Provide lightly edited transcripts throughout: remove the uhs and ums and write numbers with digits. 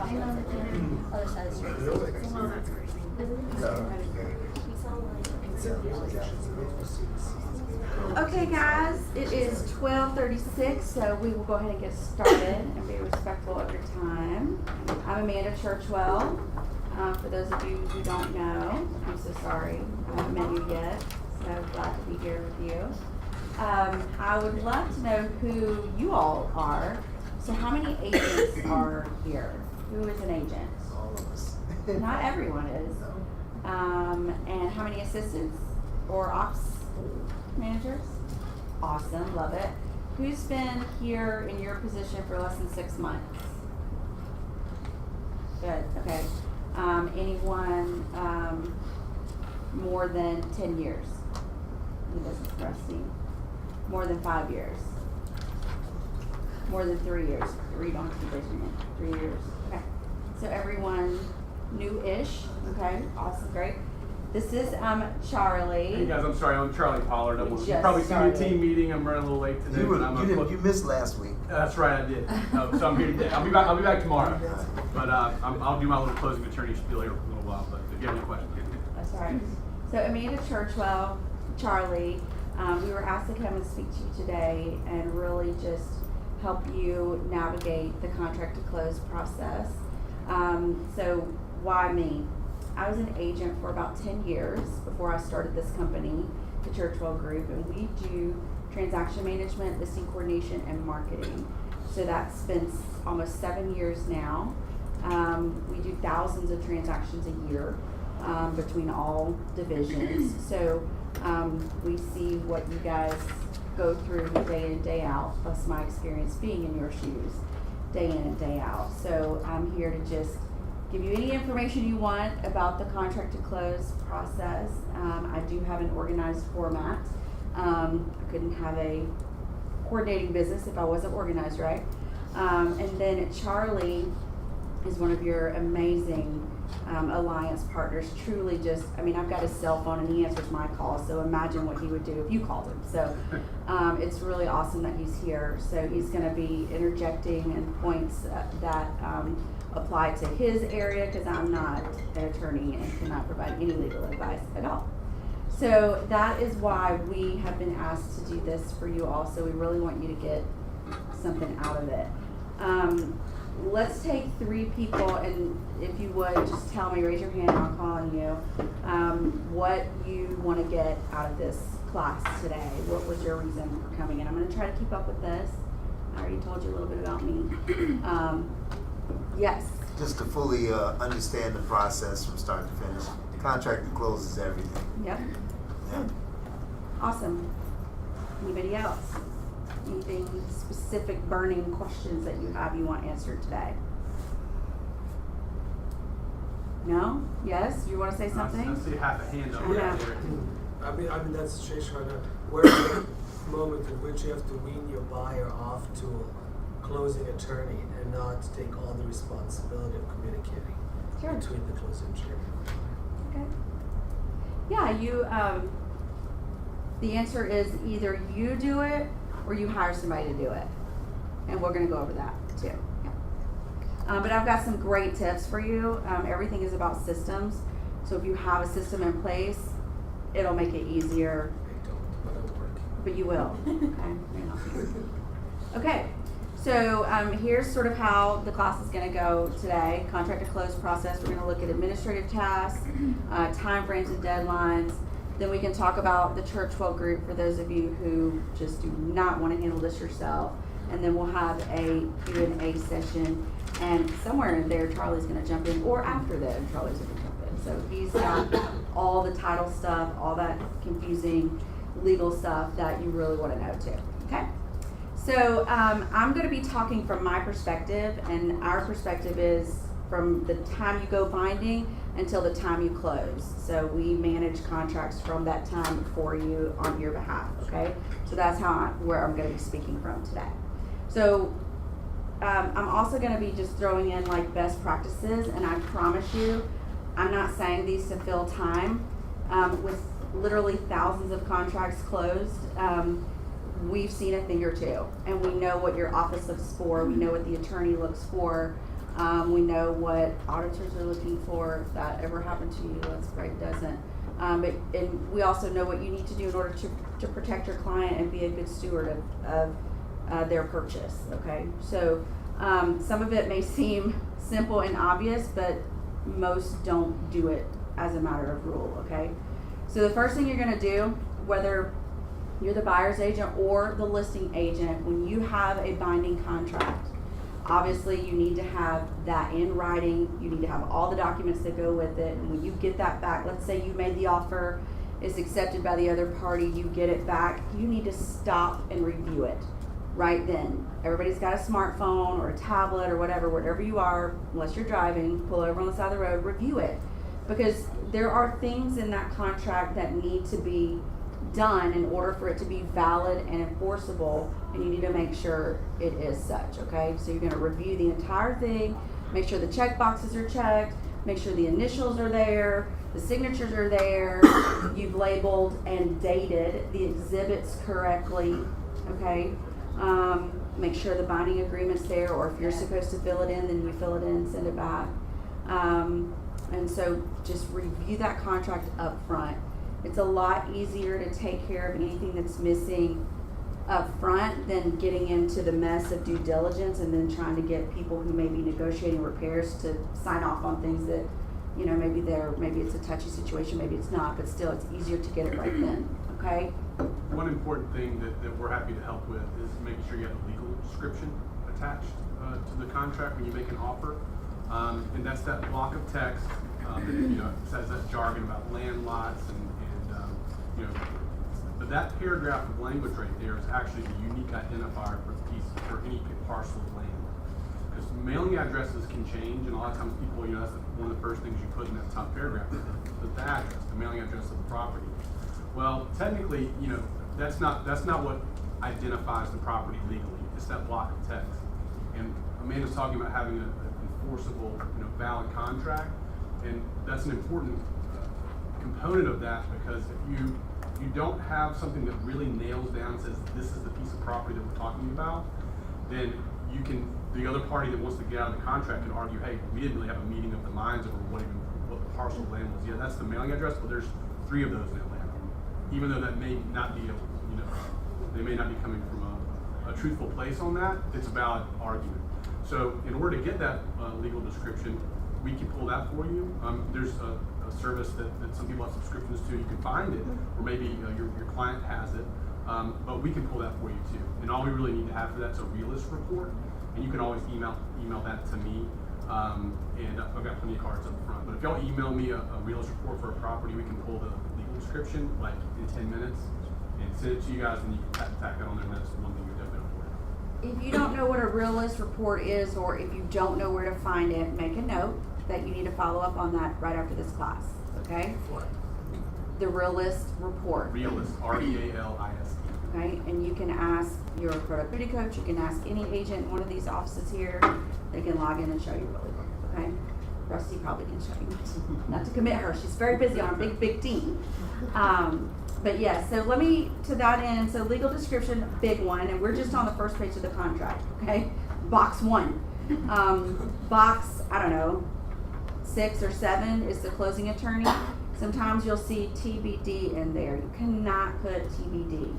hang on the other side of the street. Oh, that's crazy. Okay, guys, it is 12:36, so we will go ahead and get started and be respectful of your time. I'm Amanda Churchwell. For those of you who don't know, I'm so sorry I haven't met you yet, so glad to be here with you. I would love to know who you all are. So how many agents are here? Who is an agent? All of us. Not everyone is. And how many assistants or ops managers? Awesome, love it. Who's been here in your position for less than 6 months? Good, okay. Anyone more than 10 years in the business, Rusty? More than 5 years? More than 3 years? You don't have to be raising it. 3 years, okay. So everyone new-ish, okay, awesome, great. This is Charlie. Hey guys, I'm sorry, I'm Charlie Pollard. We You've just probably seen your started. team meeting. I'm running a little late today, but You missed last week. That's right, I did. So I'm here today. I'll be back tomorrow. But I'll do my little closing attorney spiel here for a little while. But if you have any questions, That's all right. So Amanda Churchwell, Charlie, we were asked to come and speak to you today and really just help you navigate the contract to close process. So why me? I was an agent for about 10 years before I started this company, the Churchwell Group, and we do transaction management, listing coordination, and marketing. So that's been almost 7 years now. We do thousands of transactions a year between all divisions. So we see what you guys go through day in, day out, plus my experience being in your shoes day in and day out. So I'm here to just give you any information you want about the contract to close process. I do have an organized format. I couldn't have a coordinating business if I wasn't organized, right? And then Charlie is one of your amazing alliance partners. Truly just, I mean, I've got his cell phone and he answers my calls, so imagine what he would do if you called him. So it's really awesome that he's here. So he's gonna be interjecting and points that apply to his area, because I'm not an attorney and cannot provide any legal advice at all. So that is why we have been asked to do this for you all. So we really want you to get something out of it. Let's take 3 people, and if you would, just tell me, raise your hand, I'll call on you, what you want to get out of this class today. What was your reason for coming in? I'm going to try to keep up with this. I already told you a little bit about me. Yes. Just to fully understand the process from start to finish. The contract that closes everything. Yep. Yeah. Awesome. Anybody else? Anything specific, burning questions that you want answered today? No? Yes? You want to say something? I see half a hand up Yeah. there. I mean that's the situation right now. Where's the moment in which you have to wean your buyer off to a closing attorney and not take all the responsibility of communicating Sure. between the closing attorney? Okay. Yeah, you, the answer is either you do it or you hire somebody to do it. And we're gonna go over that too. Yeah. But I've got some great tips for you. Everything is about systems. So if you have a system in place, it'll make it easier, I don't, but I'm working. but you will. Okay. So here's sort of how the class is going to go today. Contract to close process. We're going to look at administrative tasks, time frames and deadlines. Then we can talk about the Churchwell Group for those of you who just do not want to handle this yourself. And then we'll have a Q&A session. And somewhere in there, Charlie's going to jump in, or after that, Charlie's going to jump in. So he's got all the title stuff, all that confusing legal stuff that you really want to know too. Okay? So I'm going to be talking from my perspective, and our perspective is from the time you go binding until the time you close. So we manage contracts from that time for you on your behalf, okay? So that's where I'm going to be speaking from today. So I'm also going to be just throwing in like best practices, and I promise you, I'm not saying these to fill time. With literally thousands of contracts closed, we've seen a thing or two, and we know what your office looks for. We know what the attorney looks for. We know what auditors are looking for. If that ever happened to you, that's great, it doesn't. And we also know what you need to do in order to protect your client and be a good steward of their purchase, okay? So some of it may seem simple and obvious, but most don't do it as a matter of rule, okay? So the first thing you're gonna do, whether you're the buyer's agent or the listing agent, when you have a binding contract, obviously you need to have that in writing. You need to have all the documents that go with it. And when you get that back, let's say you made the offer, it's accepted by the other party, you get it back, you need to stop and review it right then. Everybody's got a smartphone or a tablet or whatever, wherever you are, unless you're driving, pull over on the side of the road, review it. Because there are things in that contract that need to be done in order for it to be valid and enforceable, and you need to make sure it is such, okay? So you're gonna review the entire thing, make sure the check boxes are checked, make sure the initials are there, the signatures are there, you've labeled and dated the exhibits correctly, okay? Make sure the binding agreement's there, or if you're supposed to fill it in, then you fill it in and send it back. And so just review that contract up front. It's a lot easier to take care of anything that's missing up front than getting into the mess of due diligence and then trying to get people who may be negotiating repairs to sign off on things that, you know, maybe it's a touchy situation, maybe it's not, but still it's easier to get it right then, okay? One important thing that we're happy to help with is making sure you have a legal description attached to the contract when you make an offer. And that's that block of text that, you know, says that jargon about land lots and you know, but that paragraph of language right there is actually the unique identifier for any parcel of land. Because mailing addresses can change, and a lot of times people, you know, that's one of the first things you put in that top paragraph, the address, the mailing address of the property. Well, technically, you know, that's not what identifies the property legally. It's that block of text. And Amanda's talking about having an enforceable, you know, valid contract, and that's an important component of that, because if you don't have something that really nails down and says this is the piece of property that we're talking about, then the other party that wants to get out of the contract can argue, hey, we didn't really have a meeting of the minds over what the parcel of land was. Yeah, that's the mailing address, but there's 3 of those in Atlanta. Even though that may not be they may not be coming from a truthful place on that, it's a valid argument. So in order to get that legal description, we can pull that for you. There's a service that some people have subscriptions to. You can find it, or maybe your client has it, but we can pull that for you too. And all we really need to have for that is a realist report, and you can always email that to me, and I've got plenty of cards up front. But if y'all email me a realist report for a property, we can pull the legal description like in 10 minutes and send it to you guys, and you can tack that on there, and that's one thing you're definitely for. If you don't know what a realist report is, or if you don't know where to find it, make a note that you need to follow up on that right after this class, okay? What? The realist report. Realist, R-E-A-L-I-S-T. Okay, and you can ask your productivity coach, you can ask any agent in one of these offices here, they can log in and show you really quick, okay? Rusty probably can show you. Not to commit her, she's very busy on a big team. But yes, so let me, to that end, so legal description, big one, and we're just on the first page of the contract, okay? Box 1. Box, I don't know, 6 or 7 is the closing attorney. Sometimes you'll see TBD in there. You cannot put TBD.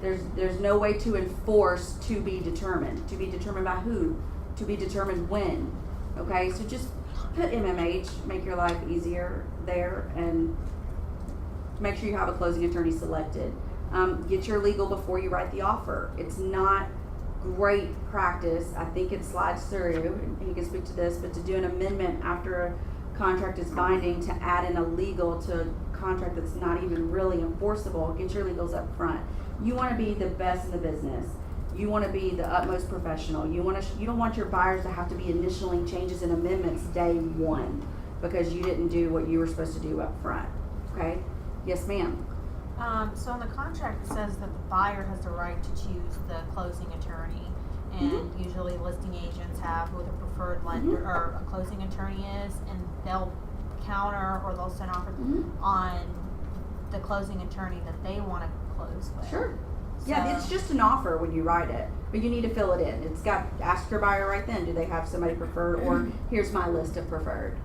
There's no way to enforce to be determined. To be determined by who? To be determined when. Okay, so just put MMH, make your life easier there, and make sure you have a closing attorney selected. Get your legal before you write the offer. It's not great practice. I think it slides through, and you can speak to this, but to do an amendment after a contract is binding to add in a legal to a contract that's not even really enforceable, get your legals up front. You want to be the best in the business. You want to be the utmost professional. You don't want your buyers to have to be initialing changes and amendments day 1 because you didn't do what you were supposed to do up front. Okay? Yes, ma'am. So in the contract it says that the buyer has the right to choose the closing attorney, and usually listing agents have who the preferred lender or a closing attorney is, and they'll counter or they'll send offer on the closing attorney that they want to close with. Sure. Yeah, So- it's just an offer when you write it, but you need to fill it in. It's got, ask your buyer right then, do they have somebody preferred, or here's my list of preferred.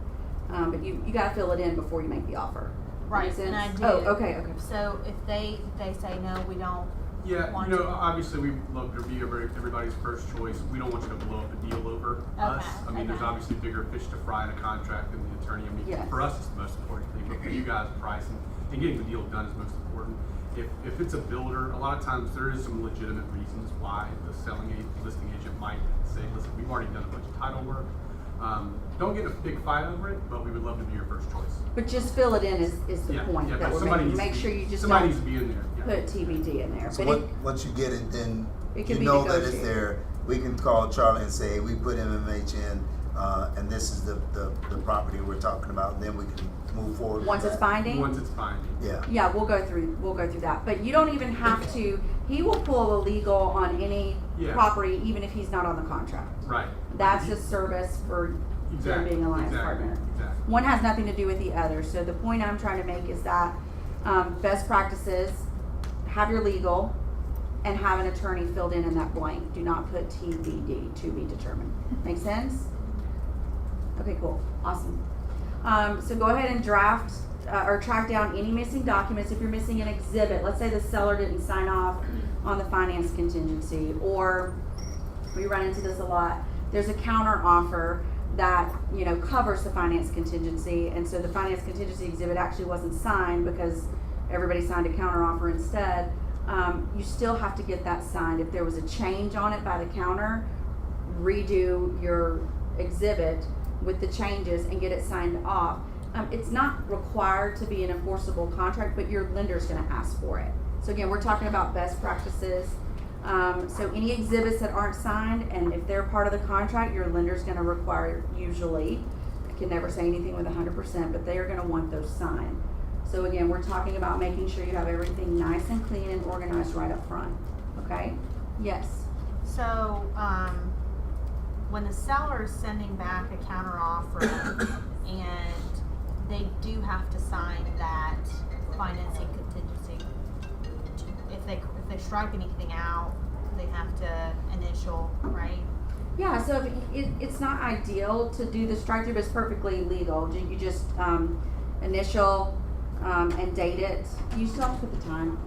But you gotta fill it in before you make the offer. Right, Make sense? and I do. Oh, okay. So if they say, no, we don't Yeah, want you know, to. obviously we love to be everybody's first choice. We don't want you to blow up a deal over us. I mean, there's okay. obviously bigger fish to fry in a contract than the attorney. I mean, Yes. for us, it's the most important thing, but for you guys, price and getting the deal done is most important. If it's a builder, a lot of times there is some legitimate reasons why the listing agent might say, listen, we've already done a bunch of title work. Don't get a big fight over it, but we would love to be your first choice. But just fill it in is the point yeah, that but we're somebody making. needs Make to sure be- you just somebody don't needs to be in there. Yeah. put TBD in there. So But once you get it, then It can you be know that it's negotiated. there. We can call Charlie and say, we put MMH in, and this is the property we're talking about, and then we can move forward with once it's that. binding? Once it's binding. Yeah. Yeah, we'll go through that. But you don't even have to, he will pull a legal on any Yeah. property, even if he's not on the contract. Right. That's a service for them being a alliance partner. Exactly. One has nothing to do with the other. So the point I'm trying to make is that best practices, have your legal and have an attorney filled in that blank. Do not put TBD, to be determined. Make sense? Okay, cool. Awesome. So go ahead and draft or track down any missing documents. If you're missing an exhibit, let's say the seller didn't sign off on the finance contingency, or we run into this a lot. There's a counter offer that, you know, covers the finance contingency, and so the finance contingency exhibit actually wasn't signed because everybody signed a counter offer instead. You still have to get that signed. If there was a change on it by the counter, redo your exhibit with the changes and get it signed off. It's not required to be an enforceable contract, but your lender's gonna ask for it. So again, we're talking about best practices. So any exhibits that aren't signed, and if they're part of the contract, your lender's gonna require, usually, I can never say anything with 100%, but they are gonna want those signed. So again, we're talking about making sure you have everything nice and clean and organized right up front, okay? Yes. So, when the seller is sending back a counter offer and they do have to sign that financing contingency, if they strike anything out, they have to initial, right? Yeah, so if it's not ideal to do the strike through, but it's perfectly legal. You just initial and date it. You still have to put the time.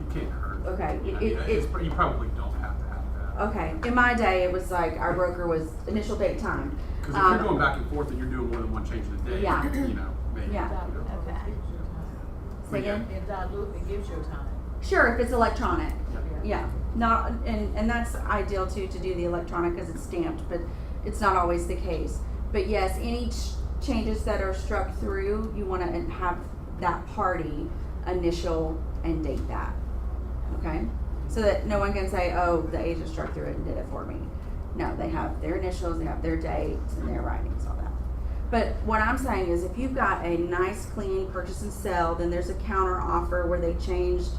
It can't hurt. Okay. I mean, you probably don't have to have that. Okay. In my day, it was like our broker was initial date time. Because if you're going back and forth and you're doing more than one change a day, Yeah. you know, maybe. Yeah. You know. Okay. Say again? If dilute, it gives you time. Sure, if it's electronic. Yeah. Yeah. Not and that's ideal too, to do the electronic because it's stamped, but it's not always the case. But yes, any changes that are struck through, you want to have that party initial and date that. Okay? So that no one can say, oh, the agent struck through it and did it for me. No, they have their initials, they have their dates and their writings, all that. But what I'm saying is if you've got a nice, clean purchase and sell, then there's a counter offer where they changed,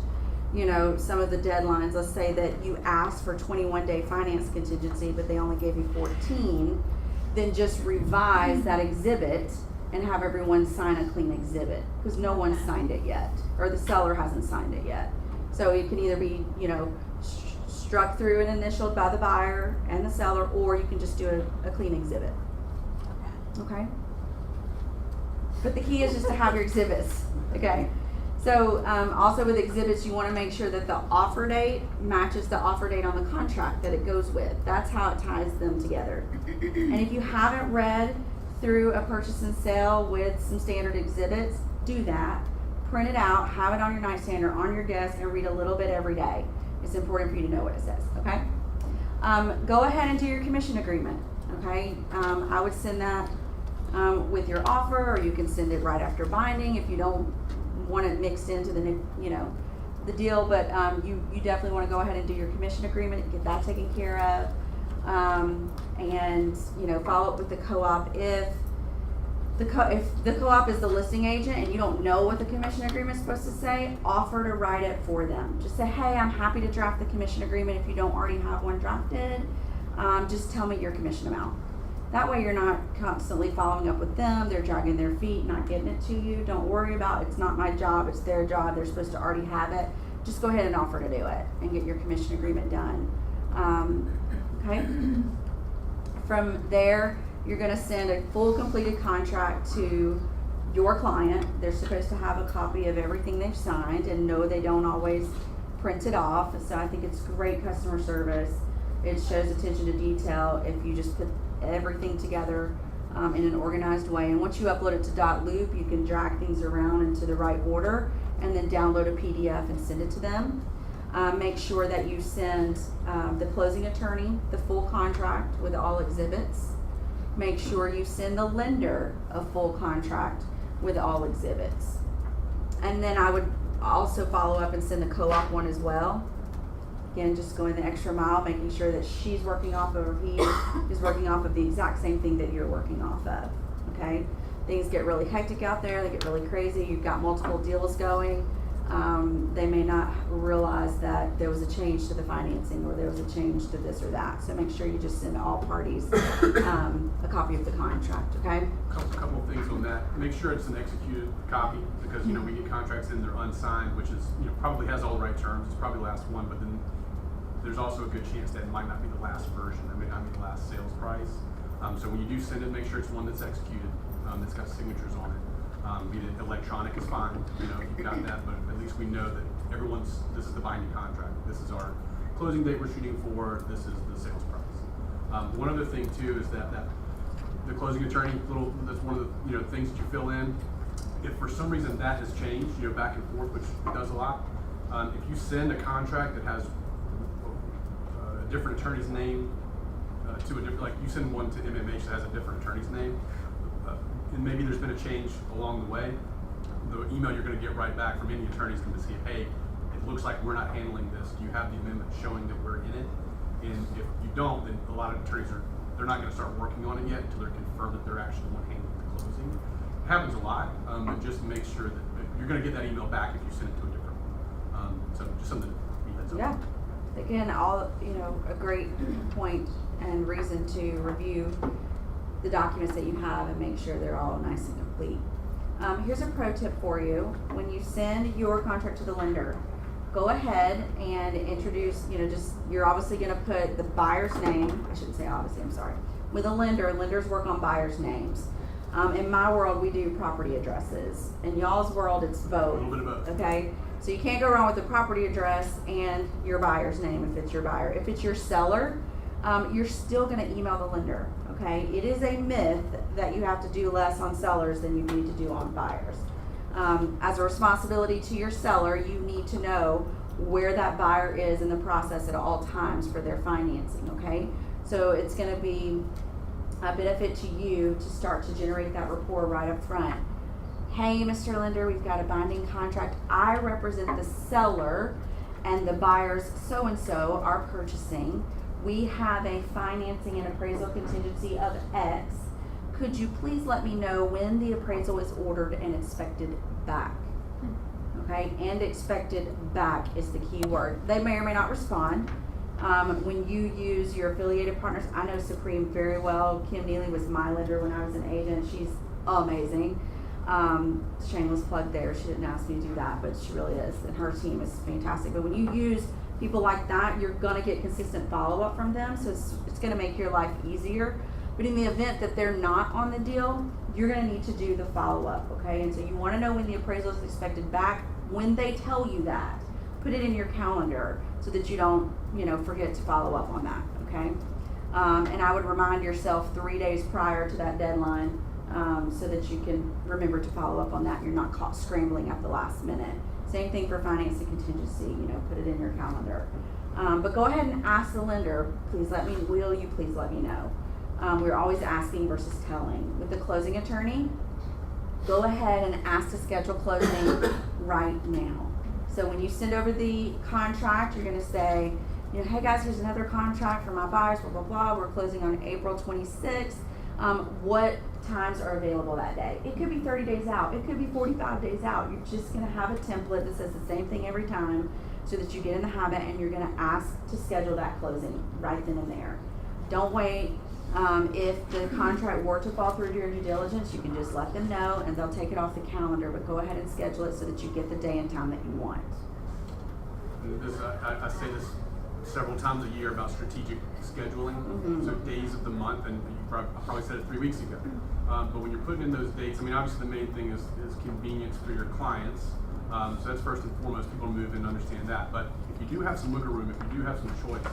you know, some of the deadlines. Let's say that you asked for 21-day finance contingency, but they only gave you 14, then just revise that exhibit and have everyone sign a clean exhibit because no one signed it yet, or the seller hasn't signed it yet. So it can either be, you know, struck through and initialed by the buyer and the seller, or you can just do a clean exhibit. Okay? But the key is just to have your exhibits, okay? So also with exhibits, you want to make sure that the offer date matches the offer date on the contract that it goes with. That's how it ties them together. And if you haven't read through a purchase and sale with some standard exhibits, do that. Print it out, have it on your nightstand or on your desk, and read a little bit every day. It's important for you to know what it says, okay? Go ahead and do your commission agreement, okay? I would send that with your offer, or you can send it right after binding if you don't want it mixed into the, you know, the deal. But you definitely want to go ahead and do your commission agreement and get that taken care of, and you know, follow up with the co-op if the co-op is the listing agent and you don't know what the commission agreement is supposed to say. Offer to write it for them. Just say, hey, I'm happy to draft the commission agreement if you don't already have one drafted. Just tell me your commission amount. That way you're not constantly following up with them. They're dragging their feet, not getting it to you. Don't worry about it. It's not my job, it's their job. They're supposed to already have it. just go ahead and offer to do it and get your commission agreement done. Okay? From there, you're gonna send a full completed contract to your client. They're supposed to have a copy of everything they've signed, and no, they don't always print it off. So I think it's great customer service. It shows attention to detail if you just put everything together in an organized way. And once you upload it to .loop, you can drag things around into the right order and then download a PDF and send it to them. Make sure that you send the closing attorney the full contract with all exhibits. Make sure you send the lender a full contract with all exhibits. And then I would also follow up and send the co-op one as well. Again, just going the extra mile, making sure that she's working off of, or he is working off of the exact same thing that you're working off of, okay? Things get really hectic out there, they get really crazy, you've got multiple deals going. They may not realize that there was a change to the financing, or there was a change to this or that. So make sure you just send all parties a copy of the contract, okay? Couple of things on that. Make sure it's an executed copy, because, we get contracts in, they're unsigned, which is, probably has all the right terms. It's probably the last one, but then there's also a good chance that it might not be the last version. It may not be the last sales price. So when you do send it, make sure it's one that's executed, that's got signatures on it. Be it electronic is fine, if you've got that, but at least we know that this is the binding contract. This is our closing date we're shooting for. This is the sales price. One other thing too is that the closing attorney, that's one of the things that you fill in. If for some reason that has changed, back and forth, which it does a lot, if you send a contract that has a different attorney's name to a different, like you send one to MMH that has a different attorney's name, and maybe there's been a change along the way, the email you're going to get right back from any attorney is going to say, hey, it looks like we're not handling this. Do you have the amendment showing that we're in it? And if you don't, then a lot of attorneys they're not going to start working on it yet until they're confirmed that they're actually the one handling the closing. It happens a lot, but just make sure that you're going to get that email back if you send it to a different one. So just something to be heads up. Yeah. Again, a great point and reason to review the documents that you have and make sure they're all nice and complete. Here's a pro tip for you. When you send your contract to the lender, go ahead and introduce, you're obviously going to put the buyer's name. I shouldn't say obviously, I'm sorry. With a lender, lenders work on buyer's names. In my world, we do property addresses. In y'all's world, it's both. A little bit of both. Okay? So you can't go wrong with the property address and your buyer's name if it's your buyer. If it's your seller, you're still going to email the lender. Okay, it is a myth that you have to do less on sellers than you need to do on buyers. As a responsibility to your seller, you need to know where that buyer is in the process at all times for their financing, okay? So it's going to be a benefit to you to start to generate that rapport right up front. Hey, Mr. Lender, we've got a binding contract. I represent the seller, and the buyers so-and-so are purchasing. We have a financing and appraisal contingency of X. Could you please let me know when the appraisal is ordered and expected back? Okay, and expected back is the key word. They may or may not respond. When you use your affiliated partners, I know Supreme very well. Kim Neely was my lender when I was an agent. She's amazing. Shameless plug there. She didn't ask me to do that, but she really is. And her team is fantastic. But when you use people like that, you're going to get consistent follow-up from them, so it's going to make your life easier. But in the event that they're not on the deal, you're going to need to do the follow-up, okay? And so you want to know when the appraisal is expected back. When they tell you that, put it in your calendar so that you don't, forget to follow up on that, okay? And I would remind yourself 3 days prior to that deadline so that you can remember to follow up on that. You're not caught scrambling at the last minute. Same thing for financing contingency, put it in your calendar. But go ahead and ask the lender, will you please let me know? We're always asking versus telling. With the closing attorney, go ahead and ask to schedule closing right now. So when you send over the contract, you're gonna say, hey guys, here's another contract for my buyers, blah, blah, blah. We're closing on April 26th. What times are available that day? It could be 30 days out. It could be 45 days out. You're just going to have a template that says the same thing every time so that you get in the habit, and you're going to ask to schedule that closing right then and there. Don't wait. If the contract were to fall through during due diligence, you can just let them know and they'll take it off the calendar, but go ahead and schedule it so that you get the day and time that you want. and this, I say this several times a year about strategic scheduling, so days of the month, and I probably said it 3 weeks ago. But when you're putting in those dates, I mean, obviously the main thing is convenience for your clients. So that's first and foremost. People move in and understand that. But if you do have some wiggle room, if you do have some choice,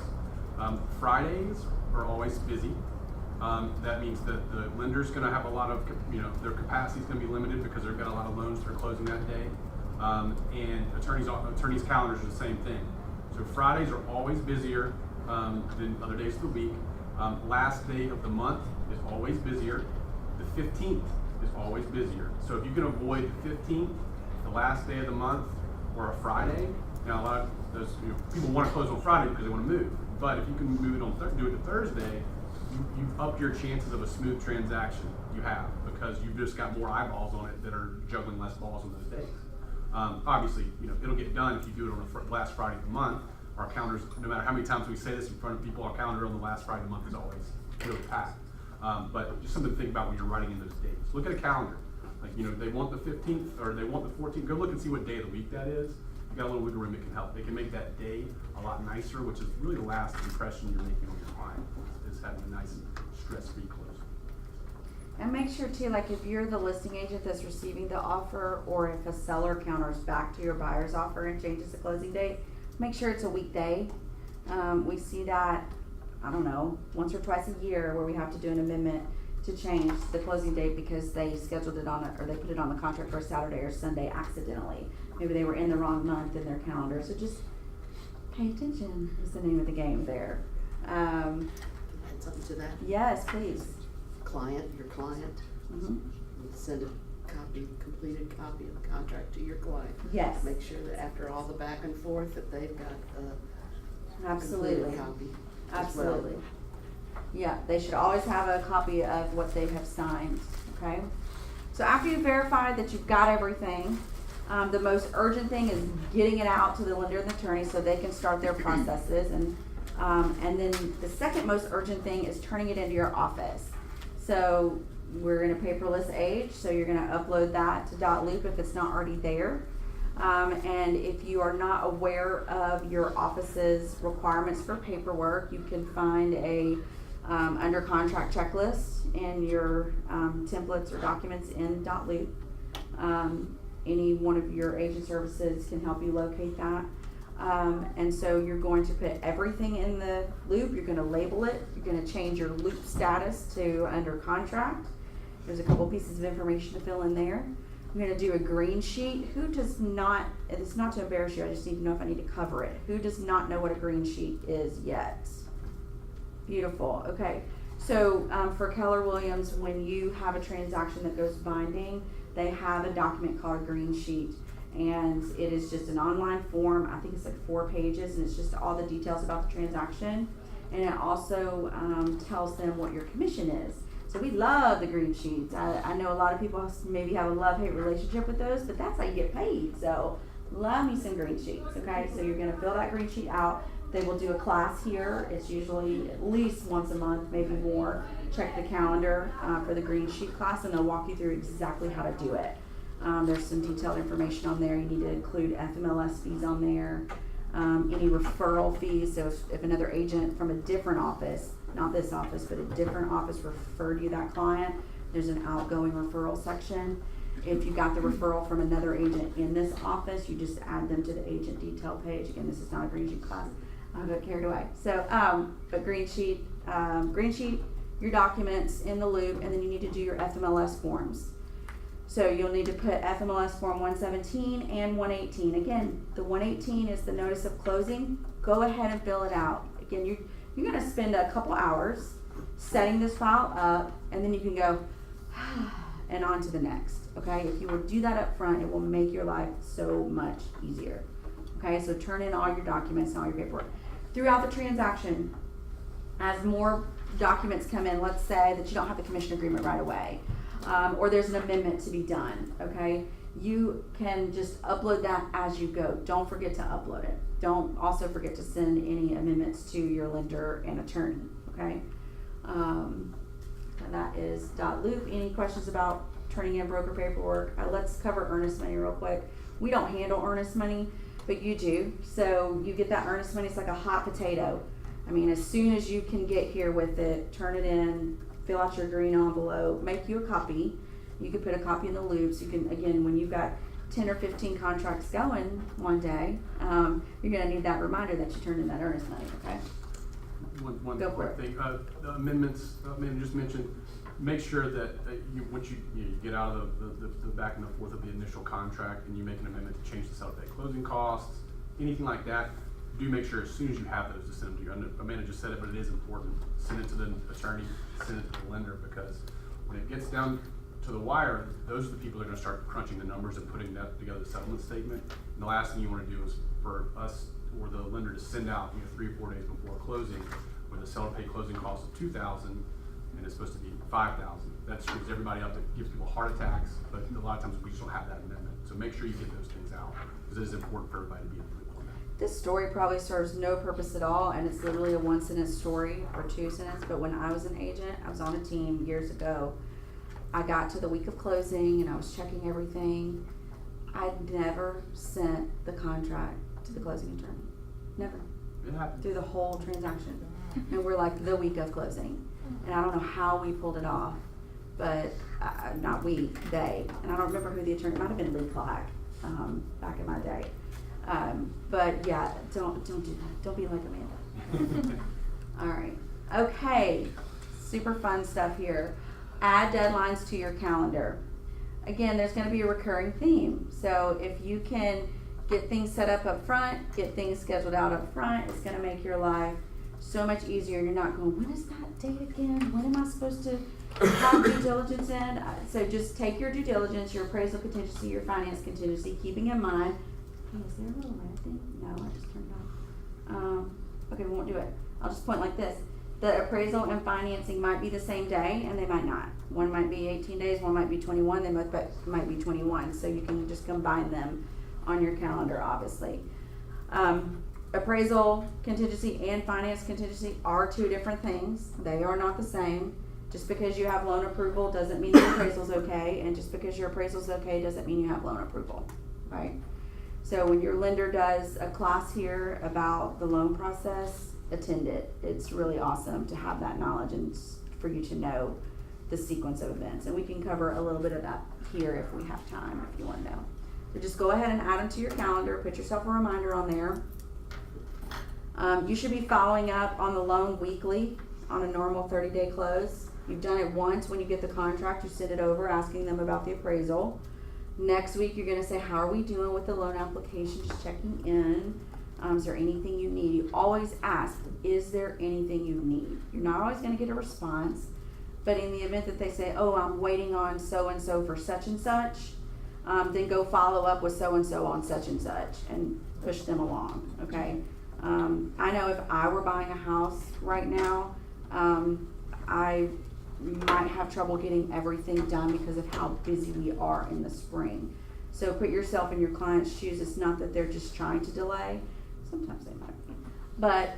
Fridays are always busy. That means that the lender's going to have a lot of, their capacity is going to be limited because they've got a lot of loans they're closing that day. And attorneys' calendars are the same thing. So Fridays are always busier than other days of the week. Last day of the month is always busier. The 15th is always busier. So if you can avoid the 15th, the last day of the month, or a Friday, now a lot of those people want to close on Friday because they want to move. But if you can move it on do it to Thursday, you up your chances of a smooth transaction. You have, because you've just got more eyeballs on it that are juggling less balls on those days. Obviously, it'll get done if you do it on the last Friday of the month. Our calendars, no matter how many times we say this in front of people, our calendar on the last Friday of the month is always really packed. But just something to think about when you're writing in those dates. Look at a calendar. Like, they want the 15th or they want the 14th. Go look and see what day of the week that is. You got a little wiggle room, it can help. They can make that day a lot nicer, which is really the last impression you're making on your client, is having a nice stress-free close. And make sure too, like if you're the listing agent that's receiving the offer, or if a seller counters back to your buyer's offer and changes the closing date, make sure it's a weekday. We see that, I don't know, once or twice a year where we have to do an amendment to change the closing date because they scheduled it on or they put it on the contract for a Saturday or Sunday accidentally. Maybe they were in the wrong month in their calendar. So just pay attention is the name of the game there. Add something to that. Yes, please. Your client, Mm-hmm. send a completed copy of the contract to your client. Yes. Make sure that after all the back and forth that they've got a Absolutely. completed copy as well. Absolutely. Yeah, they should always have a copy of what they have signed, okay? So after you've verified that you've got everything, the most urgent thing is getting it out to the lender and the attorney so they can start their processes. And then the second most urgent thing is turning it into your office. So we're in a paperless age, so you're gonna upload that to .loop if it's not already there. And if you are not aware of your office's requirements for paperwork, you can find a under contract checklist in your templates or documents in .loop. Any one of your agent services can help you locate that. And so you're going to put everything in the loop. You're going to label it. You're going to change your loop status to under contract. There's a couple pieces of information to fill in there. I'm going to do a green sheet. Who does not, it's not to embarrass you, I just need to know if I need to cover it. Who does not know what a green sheet is yet? Beautiful. Okay. So for Keller Williams, when you have a transaction that goes binding, they have a document called a green sheet. And it is just an online form. I think it's like 4 pages, and it's just all the details about the transaction. And it also tells them what your commission is. So we love the green sheets. I know a lot of people maybe have a love-hate relationship with those, but that's how you get paid. So love me some green sheets, okay? So you're gonna fill that green sheet out. They will do a class here. It's usually at least once a month, maybe more. Check the calendar for the green sheet class, and they'll walk you through exactly how to do it. There's some detailed information on there. You need to include FMLS fees on there, any referral fees. So if another agent from a different office, not this office, but a different office referred you that client, there's an outgoing referral section. If you got the referral from another agent in this office, you just add them to the agent detail page. Again, this is not a green sheet class. I got carried away. So, but green sheet, your documents in the loop, and then you need to do your FMLS forms. So you'll need to put FMLS form 117 and 118. Again, the 118 is the notice of closing. Go ahead and fill it out. Again, you're gonna spend a couple hours setting this file up, and then you can go and on to the next, okay? If you will do that up front, it will make your life so much easier. Okay, so turn in all your documents and all your paperwork. Throughout the transaction, as more documents come in, let's say that you don't have the commission agreement right away, or there's an amendment to be done, okay? You can just upload that as you go. Don't forget to upload it. Don't also forget to send any amendments to your lender and attorney, okay? And that is .loop. Any questions about turning in broker paperwork? Let's cover earnest money real quick. We don't handle earnest money. but you do. So you get that earnest money. It's like a hot potato. I mean, as soon as you can get here with it, turn it in, fill out your green envelope, make you a copy. You can put a copy in the loops. You can, again, when you've got 10 or 15 contracts going one day, you're gonna need that reminder that you turned in that earnest money, okay? One Go for quick it. thing, the amendments, man just mentioned, make sure that once you get out of the back and the forth of the initial contract and you make an amendment to change the sale date closing costs, anything like that, do make sure as soon as you have those to send them to you. I know Amanda just said it, but it is important. Send it to the attorney, send it to the lender, because when it gets down to the wire, those are the people that are gonna start crunching the numbers and putting that together, the settlement statement. And the last thing you wanna do is for us or the lender to send out, 3 or 4 days before closing, with a seller pay closing cost of $2,000 and it's supposed to be $5,000. That screws everybody up. It gives people heart attacks, but a lot of times we just don't have that amendment. So make sure you get those things out, because it is important for everybody to be in the loop on that. This story probably serves no purpose at all, and it's literally a 1-sentence story or 2-sentence, but when I was an agent, I was on a team years ago. I got to the week of closing and I was checking everything. I'd never sent the contract to the closing attorney. Never. It happens. Through the whole transaction. And we're like the week of closing. And I don't know how we pulled it off, but not we, they. And I don't remember who the attorney, it might have been Lee Clark, back in my day. But yeah, don't do that. Don't be like Amanda. All right. Okay. Super fun stuff here. Add deadlines to your calendar. Again, there's going to be a recurring theme. So if you can get things set up front, get things scheduled out up front, it's going to make your life so much easier. You're not going, when is that date again? When am I supposed to have due diligence in? So just take your due diligence, your appraisal contingency, your finance contingency, keeping in mind, hey, is there a little red thing? No, I just turned it on. Okay, we won't do it. I'll just point like this. The appraisal and financing might be the same day, and they might not. One might be 18 days, one might be 21, they both might be 21, so you can just combine them on your calendar, obviously. Appraisal contingency and finance contingency are two different things. They are not the same. Just because you have loan approval doesn't mean your appraisal's okay, and just because your appraisal's okay doesn't mean you have loan approval, right? So when your lender does a class here about the loan process, attend it. It's really awesome to have that knowledge and for you to know the sequence of events. And we can cover a little bit of that here if we have time, if you want to know. So just go ahead and add them to your calendar. Put yourself a reminder on there. You should be following up on the loan weekly on a normal 30-day close. You've done it once when you get the contract. You send it over asking them about the appraisal. Next week you're going to say, how are we doing with the loan application? Just checking in. Is there anything you need? You always ask, is there anything you need? You're not always going to get a response, but in the event that they say, oh, I'm waiting on so-and-so for such and such, then go follow up with so-and-so on such and such and push them along, okay? I know if I were buying a house right now, I might have trouble getting everything done because of how busy we are in the spring. So put yourself in your client's shoes. It's not that they're just trying to delay. Sometimes they might be, but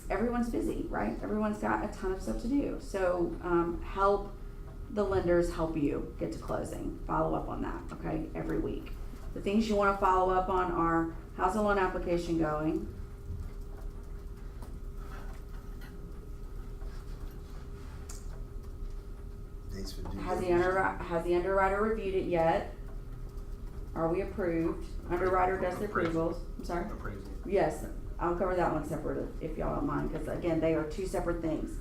everyone's busy, right? Everyone's got a ton of stuff to do. So help the lenders help you get to closing. Follow up on that, okay? Every week. The things you want to follow up on are, how's the loan application going? Dates for due Has diligence. the underwriter reviewed it yet? Are we approved? Underwriter does the approvals. I'm sorry? Appraisal. Yes, I'll cover that one separate if y'all don't mind, because again, they are two separate things.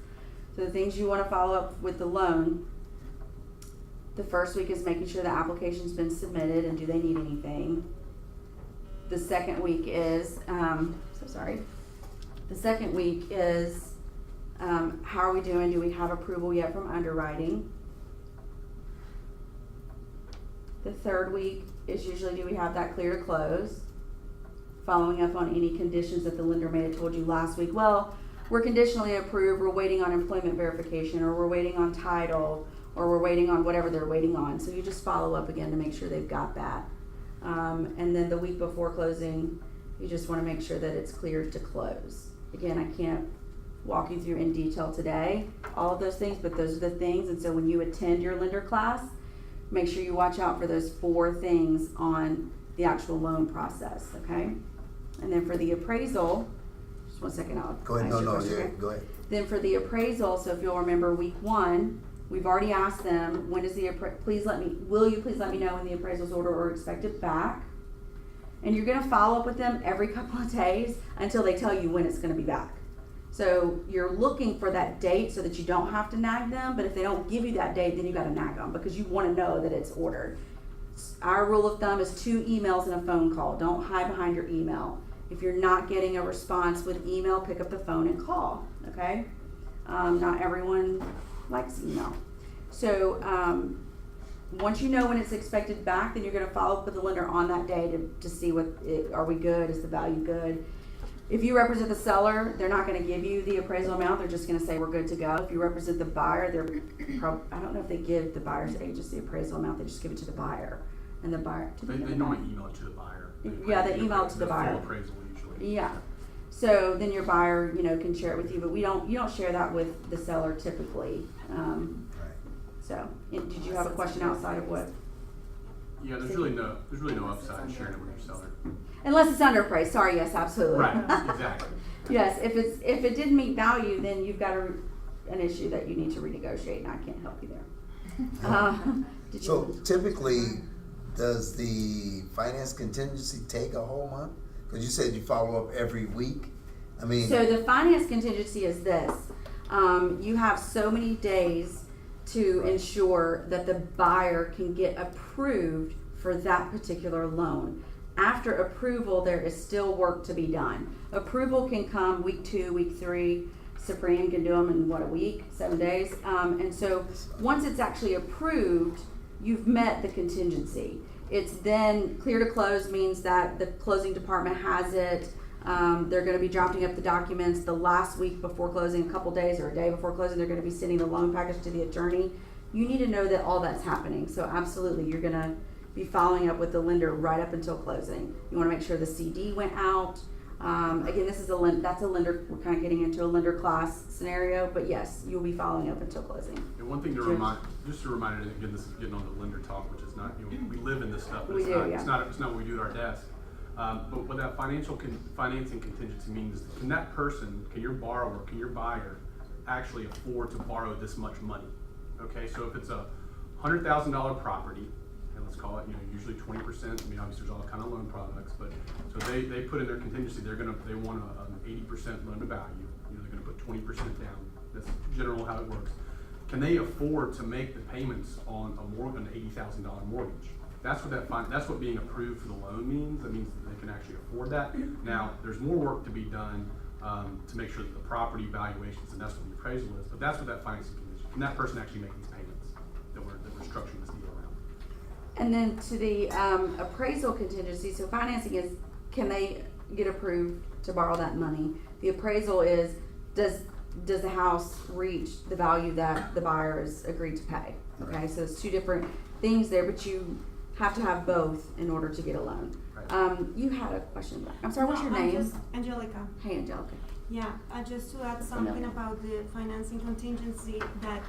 So the things you want to follow up with the loan, the first week is making sure the application's been submitted and do they need anything. The second week is, The second week is, how are we doing? Do we have approval yet from underwriting? The third week is usually, do we have that clear to close? Following up on any conditions that the lender may have told you last week. Well, we're conditionally approved, we're waiting on employment verification, or we're waiting on title, or we're waiting on whatever they're waiting on. So you just follow up again to make sure they've got that. And then the week before closing, you just want to make sure that it's cleared to close. Again, I can't walk you through in detail today all of those things, but those are the things. And so when you attend your lender class, make sure you watch out for those 4 things on the actual loan process, okay? And then for the appraisal, just one second, I'll Go ahead, ask no, you a no, question, yeah, okay? go ahead. Then for the appraisal, so if you'll remember week 1, we've already asked them, when is the will you please let me know when the appraisal's ordered or expected back? And you're gonna follow up with them every couple of days until they tell you when it's gonna be back. So you're looking for that date so that you don't have to nag them, but if they don't give you that date, then you gotta nag them because you wanna know that it's ordered. Our rule of thumb is 2 emails and a phone call. Don't hide behind your email. If you're not getting a response with email, pick up the phone and call, okay? Not everyone likes email. So once you know when it's expected back, then you're gonna follow up with the lender on that day to see are we good, is the value good? If you represent the seller, they're not gonna give you the appraisal amount, they're just gonna say we're good to go. If you represent the buyer, I don't know if they give the buyer's agent the appraisal amount, they just give it to the buyer. And the buyer, They normally email it to the buyer. Yeah, they email it to the buyer. Full appraisal usually. Yeah, so then your buyer, can share it with you, but you don't share that with the seller typically. So, did you have a question outside of what? Yeah, there's really no upside in sharing it with your seller. Unless it's underpriced, sorry, yes, absolutely. Right, exactly. Yes, if it didn't meet value, then you've got an issue that you need to renegotiate, and I can't help you there. So typically, does the finance contingency take a whole month? Because you said you follow up every week. I mean, So the finance contingency is this, you have so many days to ensure that the buyer can get approved for that particular loan. After approval, there is still work to be done. Approval can come week 2, week 3. Supreme can do them in a week, 7 days. And so once it's actually approved, you've met the contingency. It's then clear to close means that the closing department has it. They're going to be drafting up the documents the last week before closing, a couple days or a day before closing. They're going to be sending the loan package to the attorney. You need to know that all that's happening. So absolutely, you're going to be following up with the lender right up until closing. You want to make sure the CD went out. Again, that's a lender. We're kind of getting into a lender class scenario, but yes, you'll be following up until closing. And one thing to just a reminder, again, this is getting on the lender talk, which is not, we live in this stuff, but We do, yeah. it's not what we do at our desk. But what that financing contingency means is, can your borrower, can your buyer actually afford to borrow this much money? Okay, so if it's a $100,000 property, and let's call it, usually 20%. I mean, obviously there's all kind of loan products, but so they put in their contingency. They want an 80% loan to value. They're going to put 20% down. That's general how it works. Can they afford to make the payments on an $80,000 mortgage? That's what being approved for the loan means. That means that they can actually afford that. Now, there's more work to be done to make sure that the property valuations, and that's what the appraisal is. But that's what that financing condition. Can that person actually make these payments that we're structuring this deal around? And then to the appraisal contingency, so financing is, can they get approved to borrow that money? The appraisal is, does the house reach the value that the buyer has agreed to pay? Okay, so it's 2 different things there, but you have to have both in order to get a loan. Right. You had a question. I'm sorry, what's your I'm name? just Angelica. Hey, Angelica. Yeah, just to add something about the financing contingency, that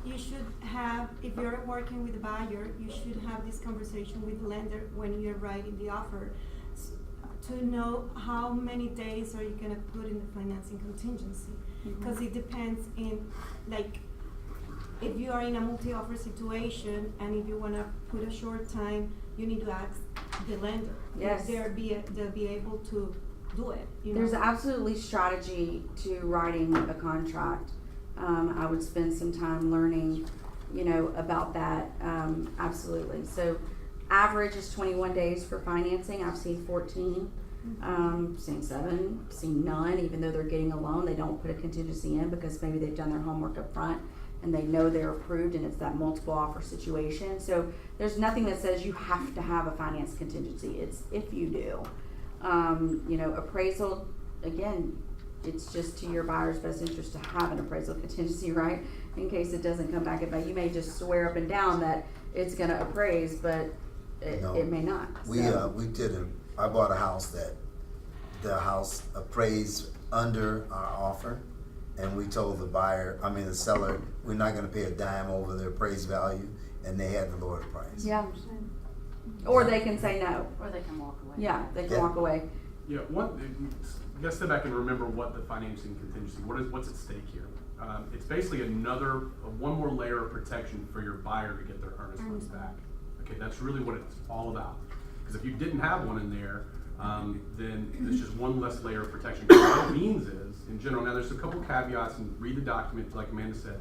you should have, if you're working with a buyer, you should have this conversation with the lender when you're writing the offer to know how many days are you gonna put in the financing contingency. Because it depends if you are in a multi-offer situation and if you wanna put a short time, you need to ask the lender. Yes. They'll be able to do it. There's absolutely strategy to writing a contract. I would spend some time learning, about that. Absolutely. So average is 21 days for financing. I've seen 14, seen 7, seen none. Even though they're getting a loan, they don't put a contingency in because maybe they've done their homework up front and they know they're approved and it's that multiple offer situation. So there's nothing that says you have to have a finance contingency. It's if you do. Appraisal, again, it's just to your buyer's best interest to have an appraisal contingency, right? In case it doesn't come back at value. You may just swear up and down that it's gonna appraise, but it may not. I bought a house that the house appraised under our offer, and we told the seller, we're not gonna pay a dime over the appraised value, and they had to lower the price. Yeah. Or they can say no. Or they can walk away. Yeah, they can Yeah. walk away. Yeah, you gotta step back and remember what the financing contingency, what's at stake here. It's basically one more layer of protection for your buyer to get their earnest money back. Okay, that's really what it's all about. Because if you didn't have one in there, then it's just one less layer of protection. What it means is, in general, now there's a couple caveats, and read the document, like Amanda said.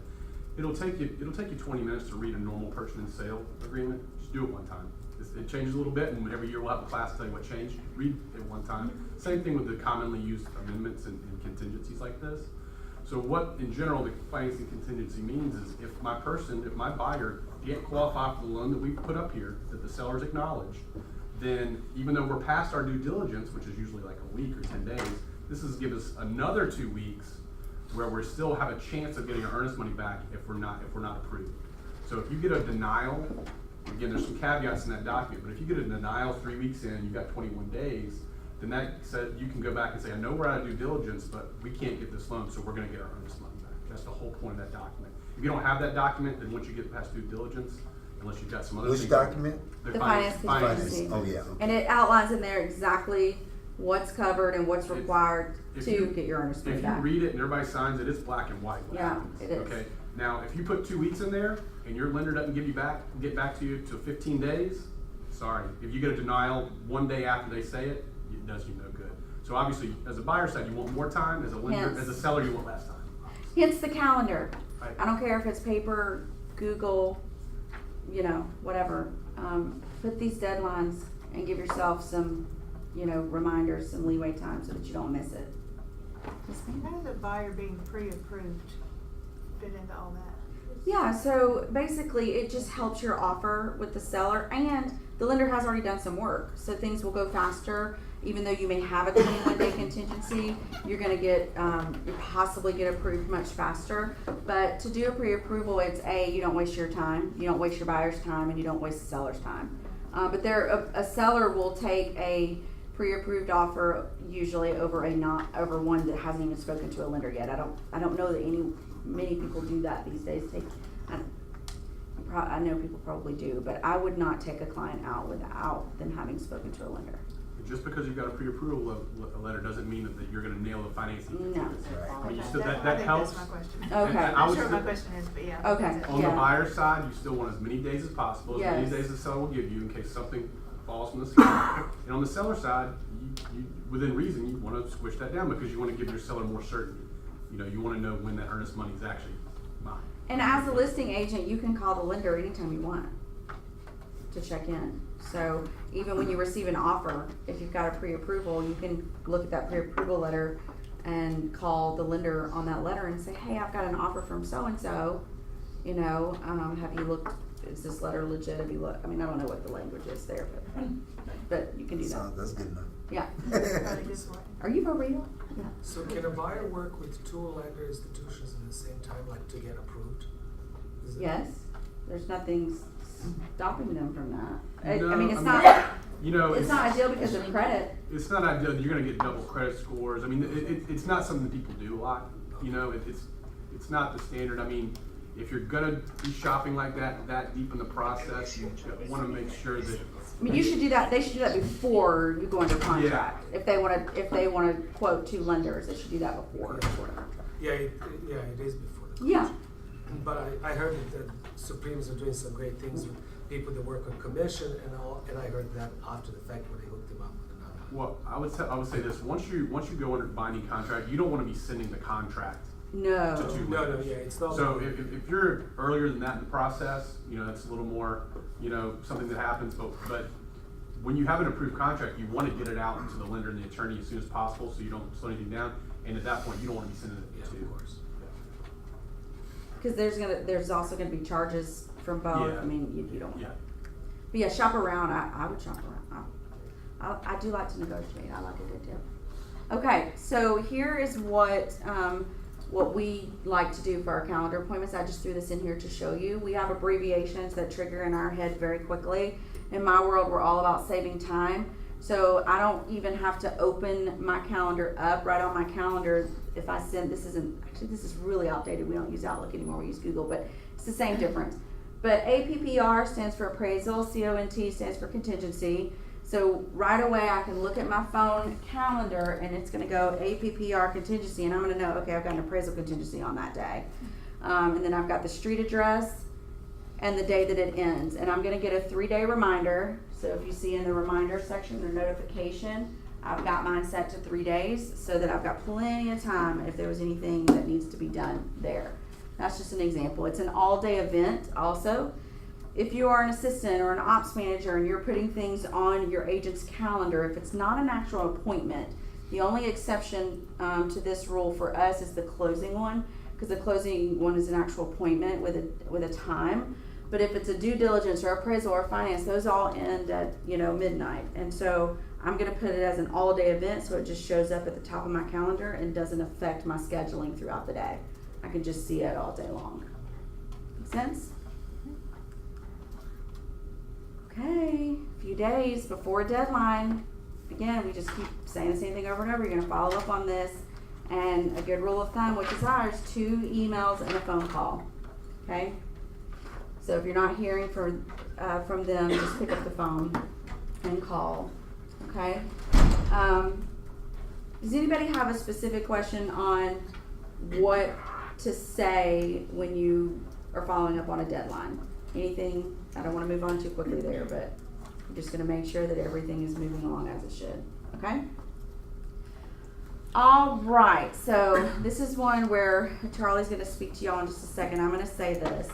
It'll take you 20 minutes to read a normal purchase and sale agreement. Just do it one time. It changes a little bit, and every year we'll have a class tell you what changed. Read it one time. Same thing with the commonly used amendments and contingencies like this. So what, in general, the financing contingency means is if my buyer can't qualify for the loan that we put up here, that the seller's acknowledged, then even though we're past our due diligence, which is usually like a week or 10 days, this is give us another 2 weeks where we still have a chance of getting our earnest money back if we're not approved. So if you get a denial, again, there's some caveats in that document, but if you get a denial 3 weeks in, you've got 21 days, then that said, you can go back and say, I know we're out of due diligence, but we can't get this loan, so we're gonna get our earnest money back. That's the whole point of that document. If you don't have that document, then once you get past due diligence, unless you've got some other things. Which document? The finance contingency. Oh, yeah. Okay. And it outlines in there exactly what's covered and what's required If to you- get your earnest money If you back. read it and everybody signs it, it's black and white what Yeah, happens. it is. Okay, now, if you put 2 weeks in there and your lender doesn't get back to you to 15 days, sorry. If you get a denial 1 day after they say it, it does you no good. So obviously, as a buyer side, you want more time. As a lender, Hence. as a seller, you want less time. Hence the calendar. Right. I don't care if it's paper, Google, whatever. Put these deadlines and give yourself some, reminders, some leeway time so that you don't miss it. Yes, ma'am? How does the buyer being pre-approved fit into all that? Yeah, so basically it just helps your offer with the seller, and the lender has already done some work, so things will go faster. Even though you may have a 21-day contingency, you're gonna you possibly get approved much faster. But to do a pre-approval, it's you don't waste your time, you don't waste your buyer's time, and you don't waste the seller's time. But a seller will take a pre-approved offer usually over one that hasn't even spoken to a lender yet. I don't know that many people do that these days. I know people probably do, but I would not take a client out without them having spoken to a lender. Just because you've got a pre-approval letter doesn't mean that you're going to nail the financing. No. Right. I mean, you Okay, still, I that think helps. that's my question. Okay. And I I'm would sure still- my question is, but yeah. Okay. that's it. On the Yeah. buyer's side, you still want as many days as possible, as many Yes. days as the seller will give you in case something falls from the sky. And on the seller side, you within reason, you want to squish that down because you want to give your seller more certainty. You want to know when that earnest money is actually mine. And as a listing agent, you can call the lender anytime you want to check in. So even when you receive an offer, if you've got a pre-approval, you can look at that pre-approval letter and call the lender on that letter and say, hey, I've got an offer from so-and-so, have you looked, is this letter legit? Have you looked? I mean, I don't know what the language is there, but you can do that. That's good enough. Yeah. Probably this way. Are you for real? Yeah. So can a buyer work with two lender institutions at the same time, like to get approved? Is it- Yes. There's nothing stopping them from that. I No, mean, it's I not. mean, It's not ideal because of credit. It's not ideal. You're going to get double credit scores. I mean, it's not something that people do a lot. It's not the standard. I mean, if you're going to be shopping like that deep in the process, you want to make sure that. I mean, you should do that. They should do that before you go under contract. If they want to quote two lenders, they should do that before. Yeah, it is before the Yeah. contract. But I heard that the Supremes are doing some great things with people that work on commission and all, and I heard that after the fact when they hooked them up with another. Well, I would say this: once you go under binding contract, you don't want to be sending the contract No. to two No, lenders. yeah, it's not. So if you're earlier than that in the process, that's a little more, something that happens. But when you have an approved contract, you want to get it out to the lender and the attorney as soon as possible, so you don't slow anything down. And at that point, you don't want to be sending it Yeah, to. of course. Because there's also gonna be charges from both. Yeah. I mean, you don't. Yeah. But yeah, shop around. I would shop around. I do like to negotiate. I like a good deal. Okay, so here is what we like to do for our calendar appointments. I just threw this in here to show you. We have abbreviations that trigger in our head very quickly. In my world, we're all about saving time. So I don't even have to open my calendar up. Right on my calendar, if I send, this is really outdated. We don't use Outlook anymore. We use Google, but it's the same difference. But APPR stands for appraisal. CONT stands for contingency. So right away I can look at my phone calendar and it's gonna go APPR contingency, and I'm gonna know, okay, I've got an appraisal contingency on that day. And then I've got the street address and the day that it ends. And I'm gonna get a 3-day reminder. So if you see in the reminder section, the notification, I've got mine set to 3 days so that I've got plenty of time if there was anything that needs to be done there. That's just an example. It's an all-day event also. If you are an assistant or an ops manager and you're putting things on your agent's calendar, if it's not an actual appointment, the only exception to this rule for us is the closing one, because the closing one is an actual appointment with a time. But if it's a due diligence or appraisal or finance, those all end at midnight. And so I'm going to put it as an all-day event, so it just shows up at the top of my calendar and doesn't affect my scheduling throughout the day. I can just see it all day long. Make sense? Okay, a few days before a deadline. Again, we just keep saying the same thing over and over. You're going to follow up on this. And a good rule of thumb, which is ours, 2 emails and a phone call. Okay? So if you're not hearing from them, just pick up the phone and call. Okay? Does anybody have a specific question on what to say when you are following up on a deadline? Anything? I don't want to move on too quickly there, but I'm just going to make sure that everything is moving along as it should. Okay? All right. So this is one where Charlie's going to speak to y'all in just a second. I'm going to say this.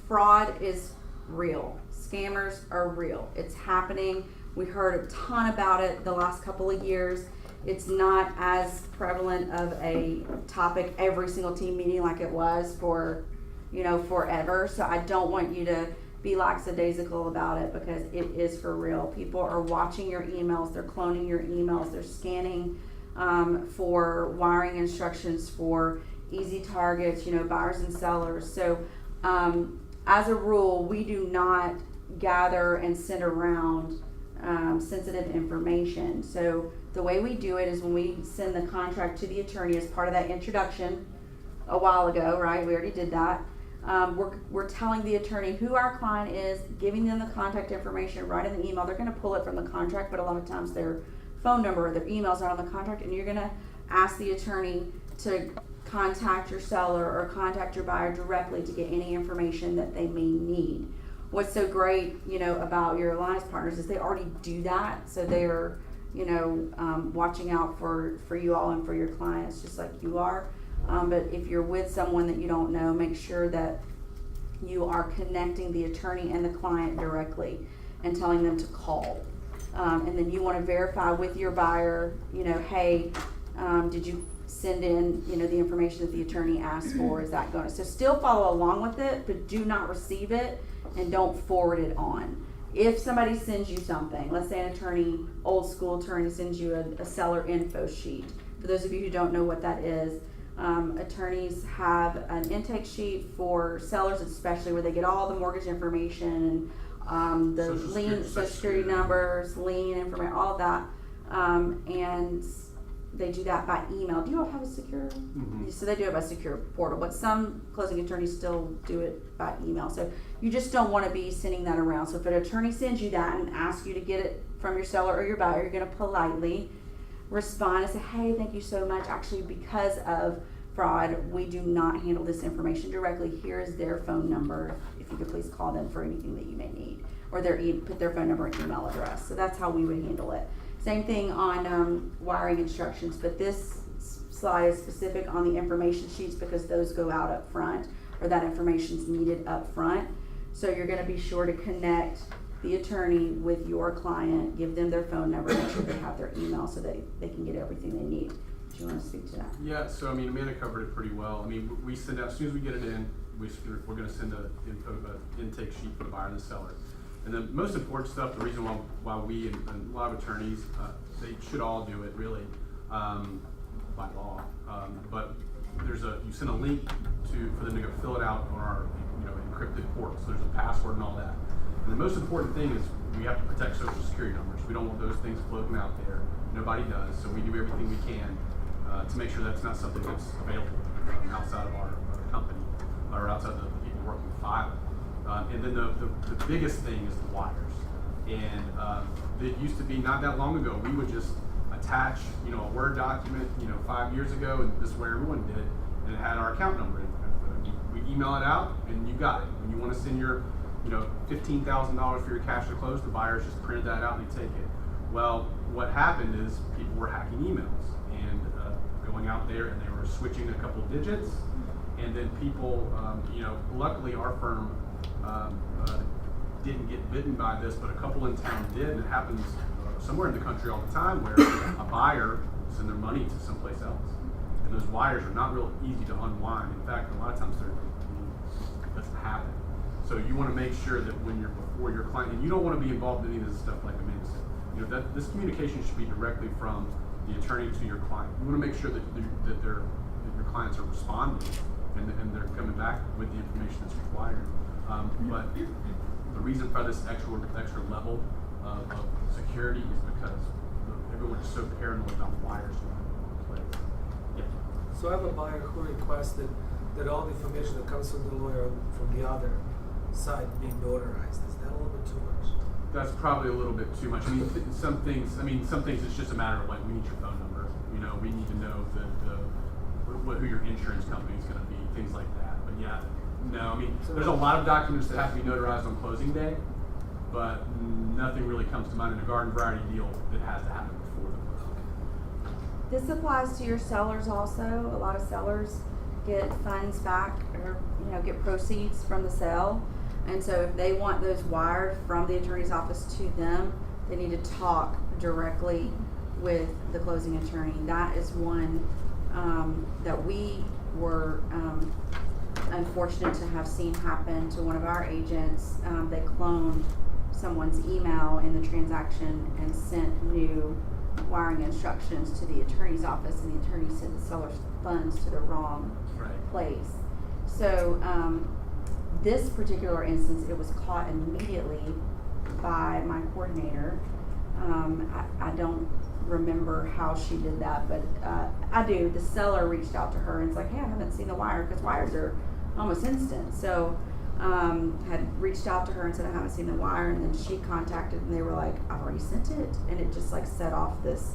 Fraud is real. Scammers are real. It's happening. We heard a ton about it the last couple of years. It's not as prevalent of a topic every single team meeting like it was for forever. So I don't want you to be lackadaisical about it, because it is for real. People are watching your emails, they're cloning your emails, they're scanning for wiring instructions for easy targets, buyers and sellers. So as a rule, we do not gather and send around sensitive information. So the way we do it is when we send the contract to the attorney as part of that introduction a while ago, right? We already did that. We're telling the attorney who our client is, giving them the contact information right in the email. They're going to pull it from the contract, but a lot of times their phone number or their emails are on the contract, and you're going to ask the attorney to contact your seller or contact your buyer directly to get any information that they may need. What's so great, about your alliance partners is they already do that, so they're, watching out for you all and for your clients just like you are. But if you're with someone that you don't know, make sure that you are connecting the attorney and the client directly and telling them to call. And then you want to verify with your buyer, hey, did you send in, the information that the attorney asked for? Is that going to? So still follow along with it, but do not receive it and don't forward it on. If somebody sends you something, let's say an attorney, old school attorney, sends you a seller info sheet. For those of you who don't know what that is, attorneys have an intake sheet for sellers, especially where they get all the mortgage information and the lien, social security numbers, lien information, all of that, and they do that by email. Do you all have a secure? Mm-hmm. So they do it by secure portal, but some closing attorneys still do it by email. So you just don't want to be sending that around. So if an attorney sends you that and asks you to get it from your seller or your buyer, you're going to politely respond and say, hey, thank you so much. Actually, because of fraud, we do not handle this information directly. Here is their phone number. If you could please call them for anything that you may need, or put their phone number and email address. So that's how we would handle it. Same thing on wiring instructions, but this slide is specific on the information sheets because those go out up front, or that information is needed up front. So you're going to be sure to connect the attorney with your client, give them their phone number, make sure they have their email so that they can get everything they need. Do you want to speak to that? Yeah, so Amanda covered it pretty well. We send out, as soon as we get it in, we're going to send an intake sheet for the buyer and the seller. And the most important stuff, the reason why we and a lot of attorneys, they should all do it really by law. But you send a link for them to go fill it out on our encrypted portal. So there's a password and all that. And the most important thing is we have to protect social security numbers. We don't want those things floating out there. Nobody does. So we do everything we can to make sure that's not something that's available outside of our company or outside the people working with filing. And then the biggest thing is the wires. And it used to be not that long ago, we would just attach, a Word document, 5 years ago, and this is where everyone did, and it had our account number in it. We email it out, and you got it. When you want to send your, $15,000 for your cash to close, the buyers just printed that out and they take it. Well, what happened is people were hacking emails and going out there, and they were switching a couple digits, and then people, luckily our firm didn't get bitten by this, but a couple in town did, and it happens somewhere in the country all the time where a buyer will send their money to someplace else. And those wires are not real easy to unwind. In fact, a lot of times it doesn't happen. So you want to make sure that when you're before your client, and you don't want to be involved in any of this stuff like Amanda said. That this communication should be directly from the attorney to your client. You want to make sure that your clients are responding and they're coming back with the information that's required. But the reason for this extra level of security is because everyone is so paranoid about wires going in place. Yeah. So I have a buyer who requested that all the information that comes from the lawyer from the other side be notarized. Is that a little bit too much? That's probably a little bit too much. Some things it's just a matter of like, we need your phone number. We need to know who your insurance company is going to be, things like that. But yeah, no, there's a lot of documents that have to be notarized on closing day, but nothing really comes to mind in a garden variety deal that has to happen before the closing. This applies to your sellers also. A lot of sellers get funds back or get proceeds from the sale. And so if they want those wired from the attorney's office to them, they need to talk directly with the closing attorney. That is one that we were unfortunate to have seen happen to one of our agents. They cloned someone's email in the transaction and sent new wiring instructions to the attorney's office, and the attorney sent the seller's funds to the wrong place. So this particular instance, it was caught immediately by my coordinator. I don't remember how she did that, but I do. The seller reached out to her and was like, hey, I haven't seen the wire, because wires are almost instant. So had reached out to her and said, I haven't seen the wire, and then she contacted, and they were like, I've already sent it, and it just like set off this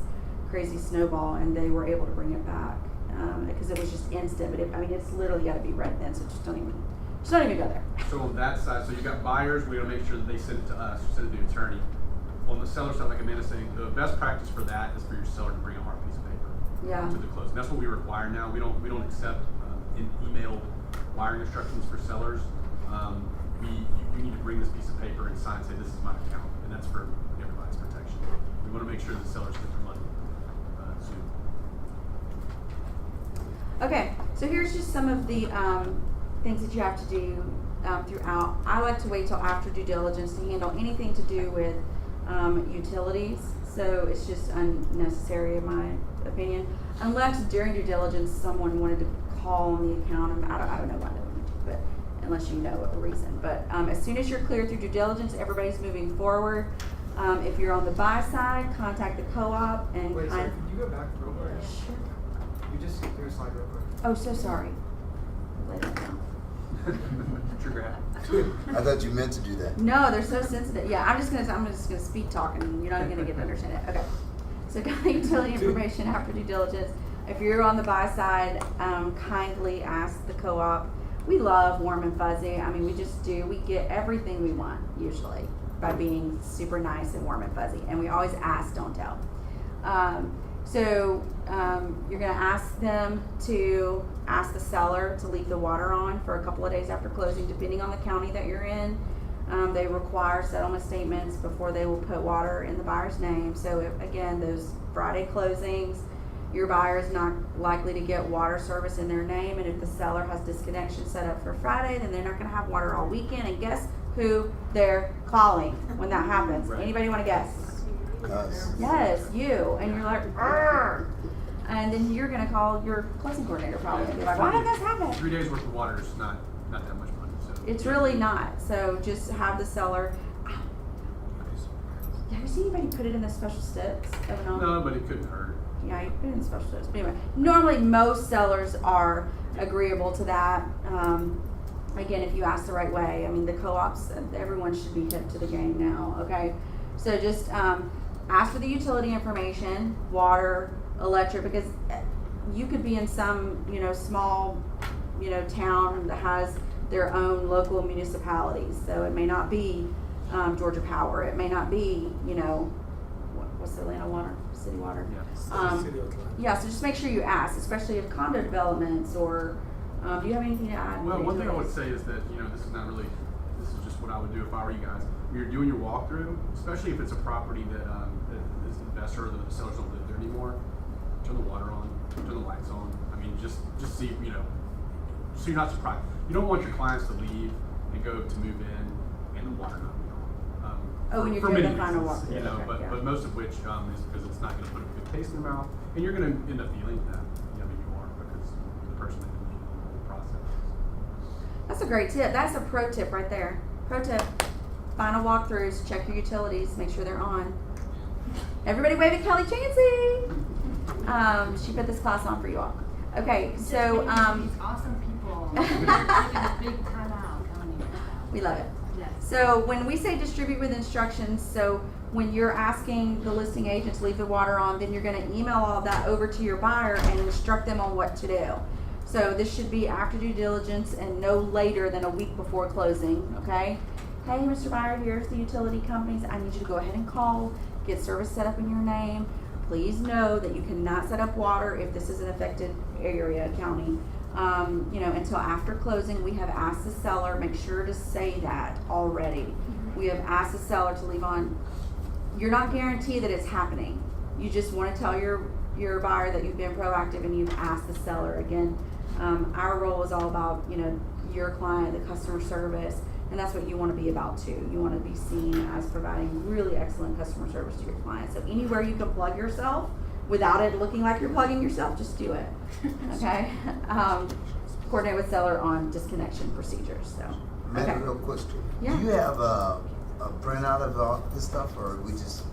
crazy snowball, and they were able to bring it back because it was just instant. But it's literally got to be right then, so just don't even go there. So on that side, so you got buyers, we gotta make sure that they send it to us, send it to the attorney. On the seller side, like Amanda's saying, the best practice for that is for your seller to bring a hard piece of paper to the closing. That's what we require now. We don't accept emailed wiring instructions for sellers. You need to bring this piece of paper and sign, say this is my account, and that's for everybody's protection. We want to make sure that the sellers get their money soon. Okay, so here's just some of the things that you have to do throughout. I like to wait till after due diligence to handle anything to do with utilities, so it's just unnecessary in my opinion, unless during due diligence someone wanted to call on the account. I don't know why they would do, but unless you know a reason. But as soon as you're clear through due diligence, everybody's moving forward. If you're on the buy side, contact the co-op and wait, sorry, could you go back real quick? Sure. You just skip through a slide real quick. Oh, so sorry. Lay that down. Trigger happy. I thought you meant to do that. No, they're so sensitive. Yeah, I'm just gonna speed talk, and you're not gonna get to understand it. Okay. So got utility information after due diligence. If you're on the buy side, kindly ask the co-op. We love warm and fuzzy. We just do. We get everything we want usually by being super nice and warm and fuzzy, and we always ask, don't tell. So you're gonna ask them to ask the seller to leave the water on for a couple of days after closing, depending on the county that you're in. They require settlement statements before they will put water in the buyer's name. So if, again, those Friday closings, your buyer is not likely to get water service in their name, and if the seller has disconnection set up for Friday, then they're not gonna have water all weekend. And guess who they're calling when that happens? Right. Anybody wanna guess? Us. Yes, you. And you're like, "Arr!" And then you're gonna call your closing coordinator probably and be like, why did this happen? 3 days worth of water is not that much money. So It's really not. So just have the seller. Have you seen anybody put it in the special steps of an no, but it couldn't hurt. Yeah, you put it in the special steps. But anyway, normally most sellers are agreeable to that. Again, if you ask the right way. The co-ops, everyone should be hip to the game now, okay? So just ask for the utility information, water, electric, because you could be in some, small, town that has their own local municipalities. So it may not be Georgia Power. It may not be, what's the Atlanta Water? City Water? Yeah. City of Atlanta. Yeah, so just make sure you ask, especially if condo developments or, do you have anything to add? Well, one thing I would Utilities? say is that, this is just what I would do if I were you guys. When you're doing your walkthrough, especially if it's a property that is the investor or the sellers don't live there anymore, turn the water on, turn the lights on. I mean, just see, so you're not surprised. You don't want your clients to leave and go to move in and the water not be on. Oh, when you're for doing many the final reasons, walkthrough, okay, but, yeah. but most of which is because it's not going to put a good taste in their mouth, and you're going to end up feeling that. Maybe you are because you're the person that can lead the whole process. That's a great tip. That's a pro tip right there. Pro tip. Final walkthroughs, check your utilities, make sure they're on. Everybody wave at Kelly Chansey. She put this class on for you all. Okay, so These awesome people. Giving a big turnout, coming in. we love it. Yes. So when we say distribute with instructions, so when you're asking the listing agent to leave the water on, then you're going to email all of that over to your buyer and instruct them on what to do. So this should be after due diligence and no later than a week before closing, okay? Hey, Mr. Buyer, here's the utility companies. I need you to go ahead and call, get service set up in your name. Please know that you cannot set up water if this is an affected area, county. Until after closing. We have asked the seller, make sure to say that already. We have asked the seller to leave on. You're not guaranteed that it's happening. You just want to tell your buyer that you've been proactive and you've asked the seller. Again, our role is all about, your client, the customer service, and that's what you want to be about too. You want to be seen as providing really excellent customer service to your client. So anywhere you can plug yourself without it looking like you're plugging yourself, just do it. Okay? Coordinate with seller on disconnection procedures. So, Amanda, okay. real quick. Yeah. Do you have a printout of all this stuff, or we just?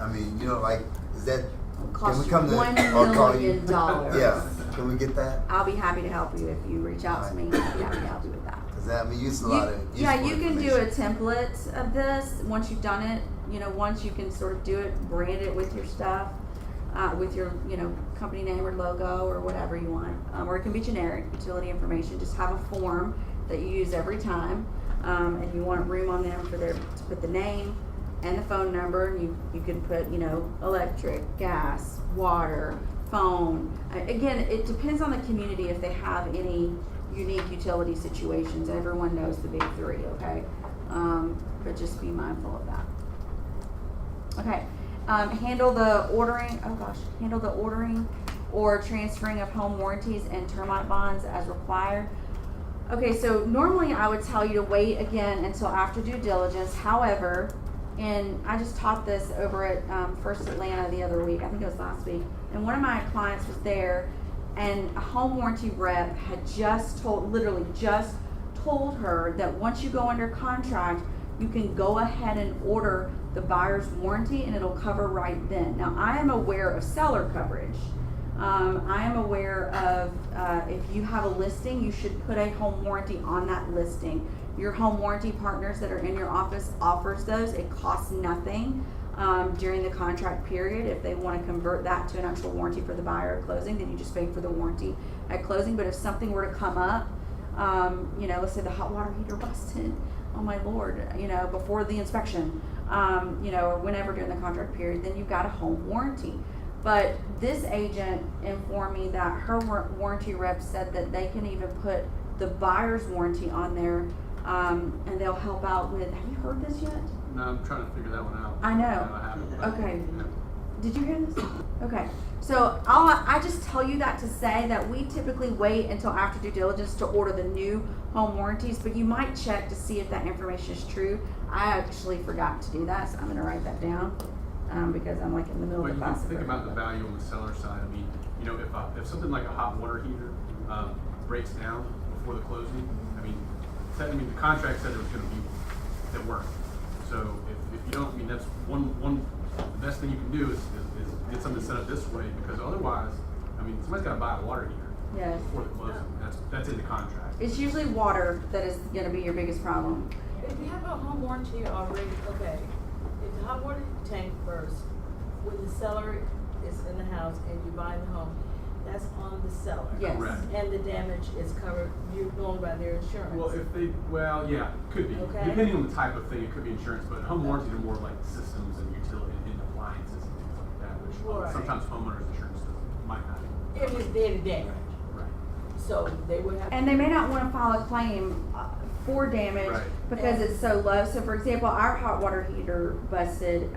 Is that? Cost we come to $1 or call you? million. Yeah. Can we get that? I'll be happy to help you if you reach out to me. I'll be happy to help you with that. Because you use a lot of. Yeah, useful you can do a information. template of this. Once you've done it, once you can sort of do it, brand it with your stuff, with your, company name or logo or whatever you want. Or it can be generic utility information. Just have a form that you use every time, and you want room on them to put the name and the phone number. You can put, electric, gas, water, phone. Again, it depends on the community if they have any unique utility situations. Everyone knows the big three, okay? But just be mindful of that. Okay. Handle the ordering or transferring of home warranties and termite bonds as required. Okay, so normally I would tell you to wait again until after due diligence. However, and I just taught this over at First Atlanta the other week, I think it was last week, and one of my clients was there, and a home warranty rep had literally just told her that once you go under contract, you can go ahead and order the buyer's warranty and it'll cover right then. Now, I am aware of seller coverage. I am aware of if you have a listing, you should put a home warranty on that listing. Your home warranty partners that are in your office offers those. It costs nothing during the contract period. If they want to convert that to an actual warranty for the buyer at closing, then you just pay for the warranty at closing. But if something were to come up, let's say the hot water heater busted, oh my Lord, before the inspection, or whenever during the contract period, then you've got a home warranty. But this agent informed me that her warranty rep said that they can even put the buyer's warranty on there, and they'll help out with, have you heard this yet? No, I'm trying to figure that one out. I know. I haven't, but, Okay. yeah. Did you hear this? Okay. So I just tell you that to say that we typically wait until after due diligence to order the new home warranties, but you might check to see if that information is true. I actually forgot to do that, so I'm going to write that down because I'm like in the middle But of you the can class. think about the value on the seller side. I mean, if something like a hot water heater breaks down before the closing, the contract said there was going to be one that worked. So if you don't, that's one. The best thing you can do is get something set up this way, because otherwise, somebody's got to buy a water heater Yes. before the closing. That's in the contract. It's usually water that is going to be your biggest problem. If you have a home warranty already, okay, if the hot water tank bursts, when the seller is in the house and you buy the home, that's on the seller. Yes. Correct. And the damage is covered, you're going by their insurance. Well, yeah, could be. Okay. Depending on the type of thing, it could be insurance, but home warranties are more like systems and utility and appliances and things like that, which Right. sometimes homeowners insurance might not. If it's day to day, Right. so they would have. And they may not want to file a claim for damage Right. because it's so low. So for example, our hot water heater busted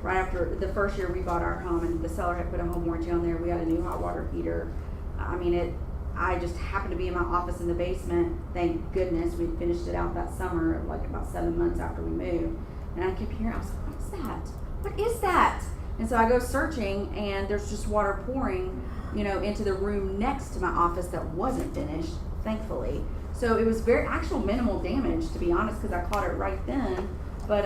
right after the first year we bought our home, and the seller had put a home warranty on there. We got a new hot water heater. I mean, I just happened to be in my office in the basement. Thank goodness we finished it out that summer, like about 7 months after we moved. And I kept hearing, I was like, "What's that? What is that?" And so I go searching, and there's just water pouring, into the room next to my office that wasn't finished, thankfully. So it was very actual minimal damage, to be honest, because I caught it right then. But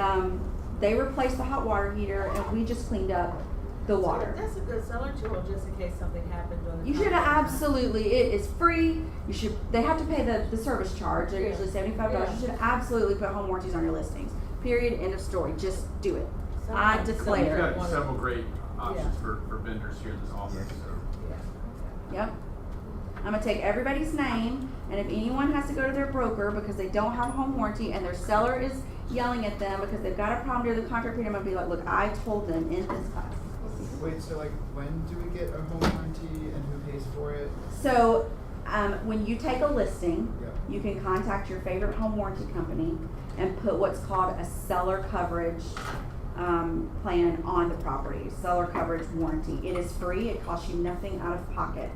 they replaced the hot water heater, and we just cleaned up the water. So that's a good seller tool, just in case something happened during the You should contract. absolutely. It is free. You should. They have to pay the service charge. They're Yeah. usually $75. Yeah. You should absolutely put home warranties on your listings. Period. End of story. Just do it. I Sometimes- declare. We've got One- several great options Yeah. for vendors here in this office. Yeah. So. Yeah. Yep. I'm gonna take everybody's name, and if anyone has to go to their broker because they don't have a home warranty and their seller is yelling at them because they've got a problem during the contract period, I'm gonna be like, look, I told them in this class. Wait, so like, when do we get a home warranty and who pays for it? So, when you take a listing, Yep. you can contact your favorite home warranty company and put what's called a seller coverage plan on the property. Seller coverage warranty. It is free. It costs you nothing out of pocket.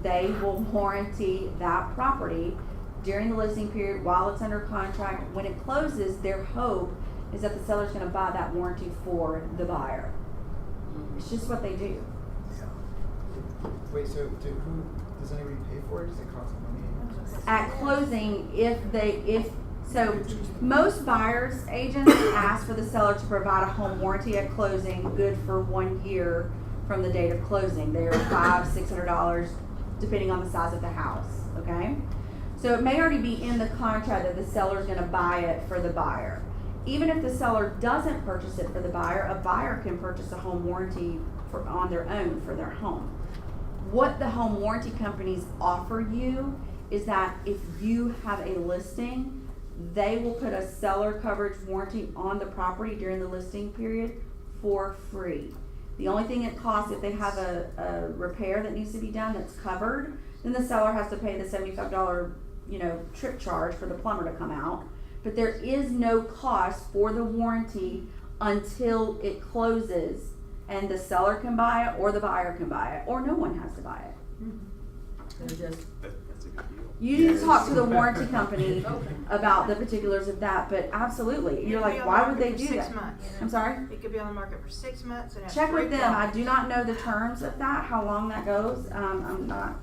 They will warranty that property during the listing period while it's under contract. When it closes, their hope is that the seller's going to buy that warranty for the buyer. It's just what they do. Wait, so does anybody pay for it? Does it cost money? At closing, so most buyers agents ask for the seller to provide a home warranty at closing, good for 1 year from the date of closing. They are $500-600 depending on the size of the house. Okay, so it may already be in the contract that the seller is going to buy it for the buyer. Even if the seller doesn't purchase it for the buyer, a buyer can purchase a home warranty on their own for their home. What the home warranty companies offer you is that if you have a listing, they will put a seller coverage warranty on the property during the listing period for free. The only thing it costs, if they have a repair that needs to be done that's covered, then the seller has to pay the $75, trip charge for the plumber to come out. But there is no cost for the warranty until it closes, and the seller can buy it or the buyer can buy it, or no one has to buy it. And just, That's a good deal. You need to talk to the warranty company Okay. about the particulars of that, but absolutely. You're It could be like, on why the would they market do for 6 that? months. I'm sorry? It could be on the market for 6 months and have Check three with them. I problems. do not know the terms of that, how long that goes. I'm not,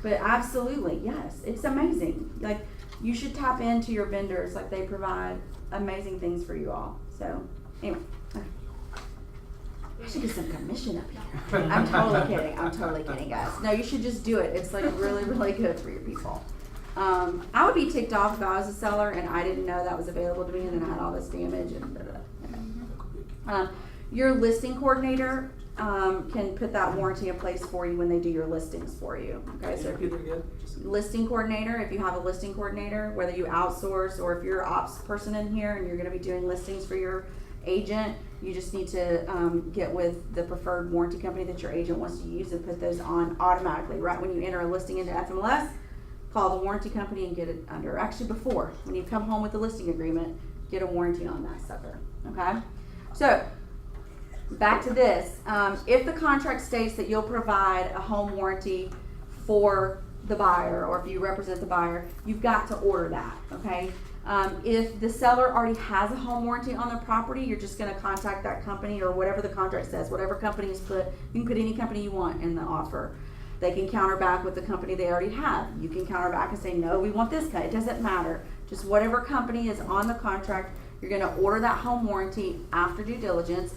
but absolutely, yes, it's amazing. Like, you should tap into your vendors, like they provide amazing things for you all. So, anyway. Okay. I should get some commission up here. I'm totally kidding, guys. No, you should just do it. It's like really, really good for your people. I would be ticked off if I was a seller and I didn't know that was available to me, and then I had all this damage and your listing coordinator can put that warranty in place for you when they do your listings for you. Okay, so if Repeat it you again. listing coordinator, if you have a listing coordinator, whether you outsource or if you're an ops person in here and you're going to be doing listings for your agent, you just need to get with the preferred warranty company that your agent wants to use and put those on automatically. Right when you enter a listing into FMLS, call the warranty company and get it under. Actually, before, when you come home with the listing agreement, get a warranty on that sucker. Okay? So, back to this. If the contract states that you'll provide a home warranty for the buyer, or if you represent the buyer, you've got to order that. Okay? If the seller already has a home warranty on the property, you're just going to contact that company or whatever the contract says. Whatever company is put, you can put any company you want in the offer. They can counter back with the company they already have. You can counter back and say, no, we want this guy. It doesn't matter. Just whatever company is on the contract, you're going to order that home warranty after due diligence.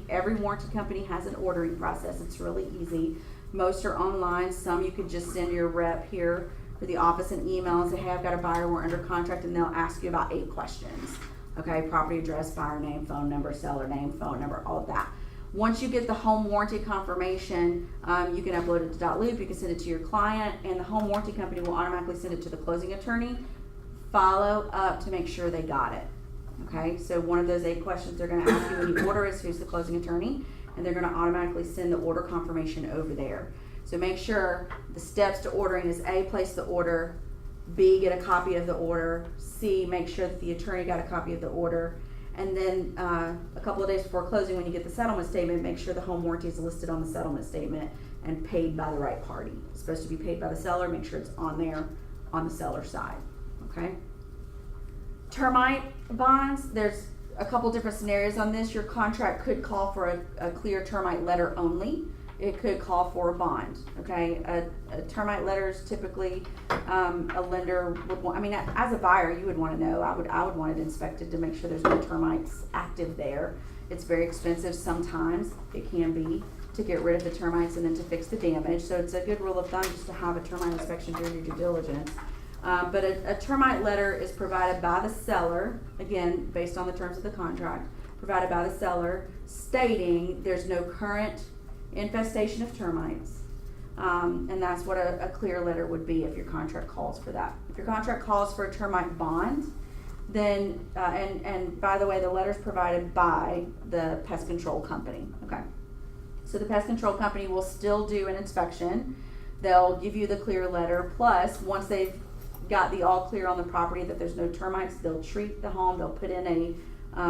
Every warranty company has an ordering process. It's really easy. Most are online. Some you could just send your rep here for the office an email and say, hey, I've got a buyer, we're under contract, and they'll ask you about 8 questions. Okay, property address, buyer name, phone number, seller name, phone number, all of that. Once you get the home warranty confirmation, you can upload it to .loop, you can send it to your client, and the home warranty company will automatically send it to the closing attorney. Follow up to make sure they got it. Okay, so one of those 8 questions they're gonna ask you when you order is who's the closing attorney, and they're gonna automatically send the order confirmation over there. So make sure the steps to ordering is A, place the order, B, get a copy of the order, C, make sure that the attorney got a copy of the order, and then a couple of days before closing, when you get the settlement statement, make sure the home warranty is listed on the settlement statement and paid by the right party. It's supposed to be paid by the seller, make sure it's on there on the seller side, okay? Termite bonds, there's a couple different scenarios on this. Your contract could call for a clear termite letter only. It could call for a bond, okay? A termite letter is typically, a lender would want, I mean, as a buyer, you would want to know, I would want it inspected to make sure there's no termites active there. It's very expensive sometimes, it can be, to get rid of the termites and then to fix the damage. So it's a good rule of thumb just to have a termite inspection during your due diligence. But a termite letter is provided by the seller, again, based on the terms of the contract, provided by the seller, stating there's no current infestation of termites. And that's what a clear letter would be if your contract calls for that. If your contract calls for a termite bond, then, and by the way, the letter's provided by the pest control company, okay? So the pest control company will still do an inspection. They'll give you the clear letter, plus once they've got the all clear on the property that there's no termites, they'll treat the home, they'll put in a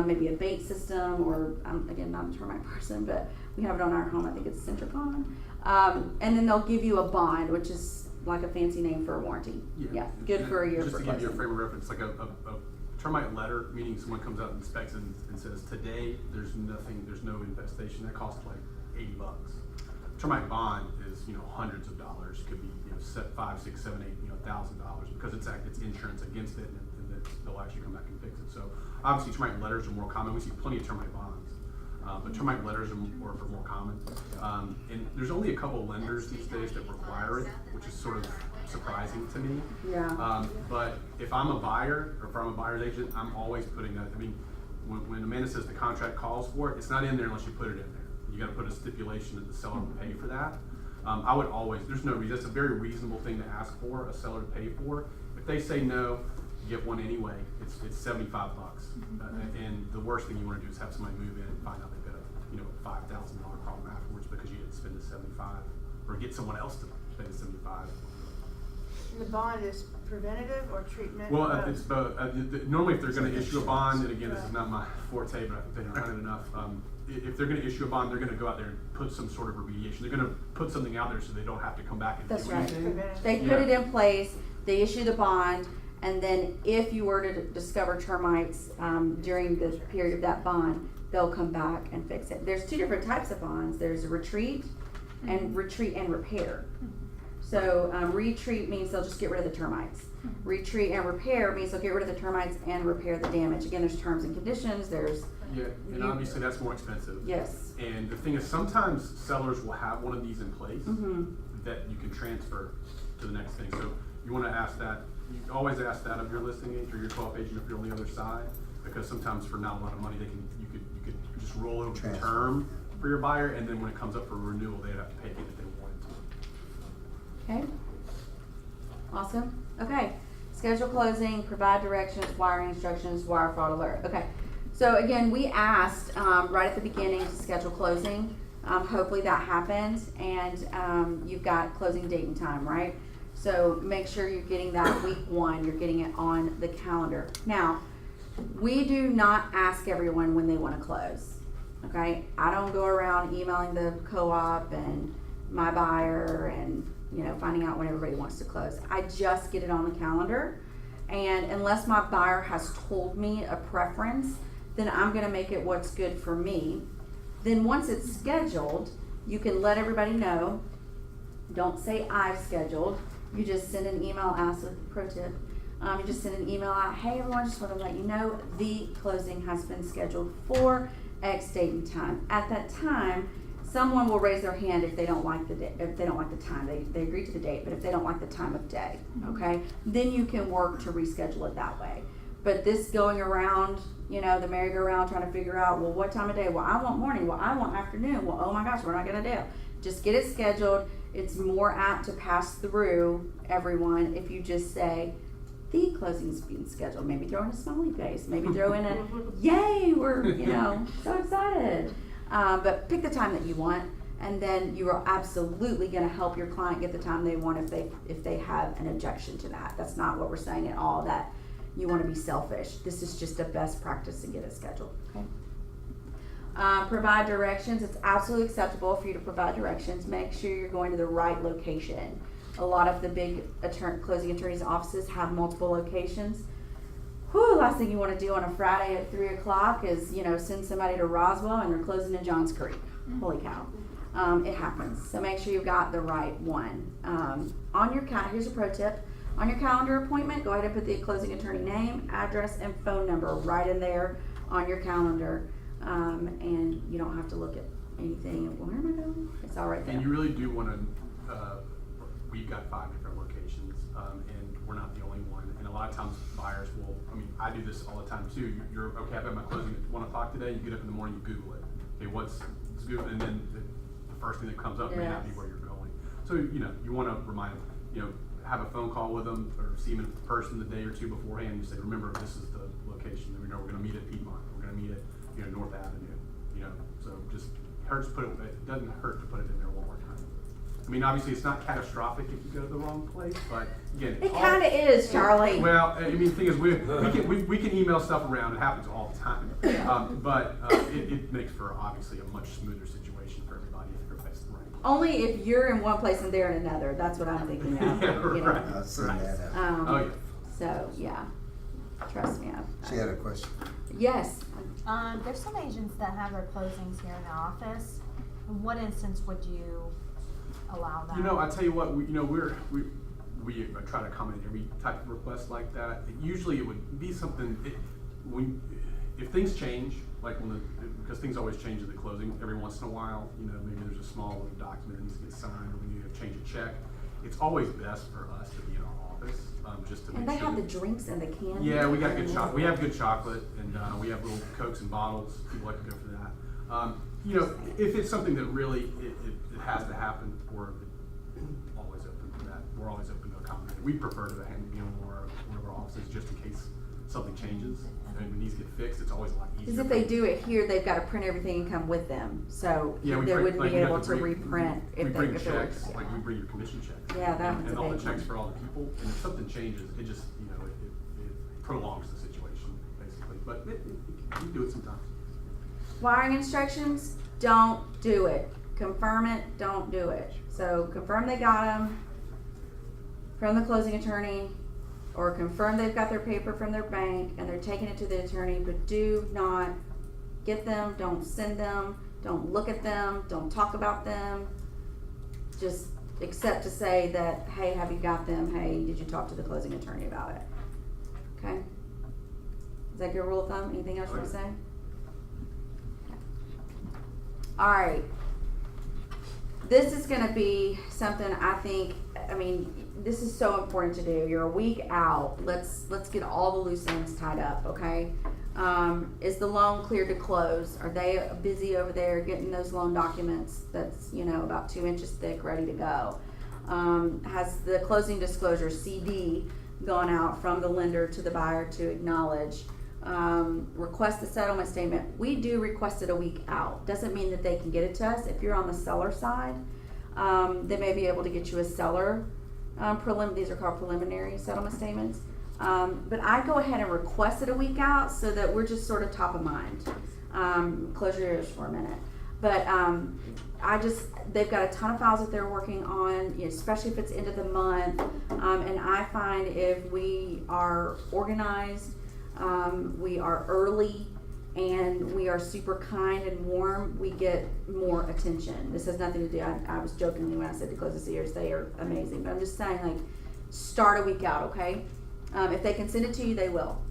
maybe a bait system, or again, not a termite person, but we have it on our home, I think it's Centricon. And then they'll give you a bond, which is like a fancy name for a warranty. Yeah, good for a year. Just to give you a frame of reference, like a termite letter, meaning someone comes out and inspects and says, today there's no infestation, that costs like $80. Termite bond is, hundreds of dollars, could be, $5, $6, $7, $8, $1,000, because it's insurance against it, and they'll actually come back and fix it. So obviously termite letters are more common. We see plenty of termite bonds, but termite letters are more common. And there's only a couple lenders these days that require it, which is sort of surprising to me. Yeah. But if I'm a buyer, or if I'm a buyer's agent, I'm always putting that. I mean, when Amanda says the contract calls for it, it's not in there unless you put it in there. You got to put a stipulation that the seller will pay for that. I would always, there's no reason, that's a very reasonable thing to ask for, a seller to pay for. If they say no, you get one anyway, it's $75. And the worst thing you want to do is have somebody move in and find out they've got a $5,000 problem afterwards because you didn't spend the $75, or get someone else to spend the $75. And the bond is preventative or treatment? Well, it's both. Normally, if they're going to issue a bond, and again, this is not my forte, but I think they've done it enough. If they're going to issue a bond, they're going to go out there and put some sort of remediation. They're going to put something out there so they don't have to come back and That's do right. anything. They put it in place, they issue the bond, and then if you were to discover termites during the period of that bond, they'll come back and fix it. There's 2 different types of bonds. There's a retreat and repair. So retreat means they'll just get rid of the termites. Retreat and repair means they'll get rid of the termites and repair the damage. Again, there's terms and conditions. Yeah, and obviously that's more expensive. Yes. And the thing is, sometimes sellers will have one of these in place that you can transfer to the next thing. So you want to ask that. You always ask that of your listing agent or your 12th agent if you're on the other side, because sometimes for not a lot of money, you could just roll over the term for your buyer, and then when it comes up for renewal, they'd have to pay it if they wanted to. Okay. Awesome. Okay. Schedule closing, provide directions, wiring instructions, wire fraud alert. Okay. So again, we asked right at the beginning to schedule closing. Hopefully that happened, and you've got closing date and time, right? So make sure you're getting that week 1, you're getting it on the calendar. Now, we do not ask everyone when they want to close, okay? I don't go around emailing the co-op and my buyer and finding out when everybody wants to close. I just get it on the calendar, and unless my buyer has told me a preference, then I'm gonna make it what's good for me. Then once it's scheduled, you can let everybody know. Don't say I've scheduled. You just send an email out, so pro tip. You just send an email out, hey everyone, just want to let you know the closing has been scheduled for X date and time. At that time, someone will raise their hand if they don't like the day, if they don't like the time. They agree to the date, but if they don't like the time of day, okay? Then you can work to reschedule it that way. but this going around, you know, the merry-go-round trying to figure out, well, what time of day? Well, I want morning. Well, I want afternoon. Well, oh my gosh, we're not gonna do. Just get it scheduled. It's more apt to pass through everyone if you just say, the closing's being scheduled. Maybe throw in a smiley face. Maybe throw in a, yay, we're, you know, so excited. But pick the time that you want, and then you are absolutely going to help your client get the time they want if they have an objection to that. That's not what we're saying at all, that you want to be selfish. This is just a best practice to get it scheduled, okay? Provide directions. It's absolutely acceptable for you to provide directions. Make sure you're going to the right location. A lot of the big closing attorneys' offices have multiple locations. Whew, last thing you want to do on a Friday at 3 o'clock is, you know, send somebody to Roswell and they're closing in Johns Creek. Holy cow. It happens. So make sure you've got the right one. On your calendar, here's a pro tip. On your calendar appointment, go ahead and put the closing attorney name, address, and phone number right in there on your calendar. And you don't have to look at anything. Where am I going? It's all right there. And you really do want to, we've got 5 different locations, and we're not the only one. And a lot of times buyers will, I mean, I do this all the time too. You're okay, I've got my closing at 1 o'clock today. You get up in the morning, you Google it. Okay, what's Google, and then the first thing that comes up may not be where you're going. So, you know, you want to remind them, you know, have a phone call with them or see them in person the day or two beforehand. You say, remember, this is the location that we know we're going to meet at Piedmont. We're going to meet at, you know, North Avenue, you know, so just hurts put it doesn't hurt to put it in there one more time. I mean, obviously, it's not catastrophic if you go to the wrong place, but again, It kind of is, Charlie. well, I mean, the thing is, we can email stuff around. It happens all the time, but it makes for obviously a much smoother situation for everybody if everybody's right. Only if you're in one place and they're in another. That's what I'm thinking of. Yeah, you know. right. I've seen that happen. Oh yeah. So yeah, trust me. She had a question. Yes. There's some agents that have their closings here in the office. In what instance would you allow that? You know, I tell you what, we try to accommodate every type of request like that. Usually, it would be something. If things change, like because things always change at the closing every once in a while. You know, maybe there's a small little document that needs to get signed, or we need to change a check. It's always best for us to be in our office, just to And make they sure. have the drinks and the candy. Yeah, we got good chocolate. We have good chocolate, and we have little Cokes and bottles. People like to go for that. You know, if it's something that really it has to happen, we're always open for that. We're always open to accommodate. We prefer to be in one of our offices just in case something changes and it needs to get fixed. It's always a lot easier. Because if they do it here, they've got to print everything and come with them. So Yeah, they wouldn't like, be you have able to reprint we if bring they checks, yeah. like we bring your commission checks. Yeah, that one's and a all the big checks one. for all the people. And if something changes, it just it prolongs the situation basically. But you do it sometimes. Wiring instructions, don't do it. Confirm it, don't do it. So confirm they got them from the closing attorney, or confirm they've got their paper from their bank and they're taking it to the attorney, but do not get them, don't send them, don't look at them, don't talk about them. Just accept to say that, hey, have you got them? Hey, did you talk to the closing attorney about it? Okay? Is that your rule of thumb? Anything else you want to say? All right. This is going to be something I think, I mean, this is so important to do. You're a week out. Let's get all the loose ends tied up, okay? Is the loan cleared to close? Are they busy over there getting those loan documents that's, you know, about 2 inches thick, ready to go? Has the closing disclosure CD gone out from the lender to the buyer to acknowledge? Request the settlement statement. We do request it a week out. Doesn't mean that they can get it to us. If you're on the seller side, they may be able to get you a seller these are called preliminary settlement statements. But I go ahead and request it a week out so that we're just sort of top of mind. Close your ears for a minute. But they've got a ton of files that they're working on, you know, especially if it's end of the month. And I find if we are organized, we are early, and we are super kind and warm, we get more attention. This has nothing to do, I was jokingly when I said to close the ears, they are amazing. But I'm just saying, like, start a week out, okay? If they can send it to you, they will.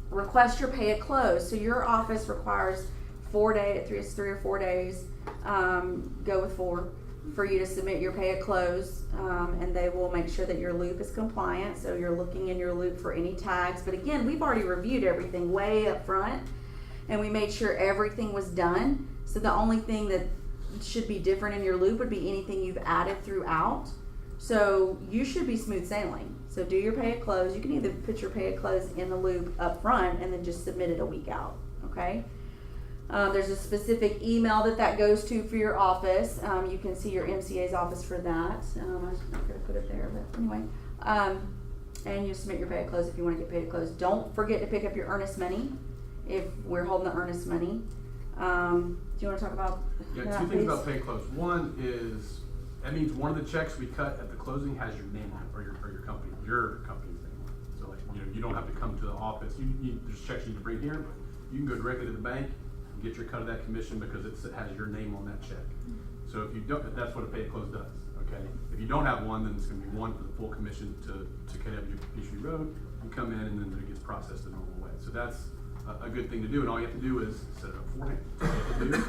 Request your pay at close. So your office requires 3 or 4 days, go with 4. for you to submit your pay at close, and they will make sure that your loop is compliant. So you're looking in your loop for any tags. But again, we've already reviewed everything way up front, and we made sure everything was done. So the only thing that should be different in your loop would be anything you've added throughout. So you should be smooth sailing. So do your pay at close. You can either put your pay at close in the loop up front and then just submit it a week out, okay? There's a specific email that goes to for your office. You can see your MCA's office for that. I'm not going to put it there, but anyway. And you submit your pay at close if you want to get paid at close. Don't forget to pick up your earnest money if we're holding the earnest money. Do you want to talk about Yeah, that, two things please? about pay close. One is, that means one of the checks we cut at the closing has your name on it, or your company's name on it. So like, you don't have to come to the office. There's checks you need to bring here, but you can go directly to the bank and get your cut of that commission because it has your name on that check. So if you don't, that's what a pay at close does, okay? If you don't have one, then it's gonna be one for the full commission to KW Peachtree Road. You come in and then it gets processed the normal way. So that's a good thing to do, and all you have to do is set it up beforehand. That's all you have to do.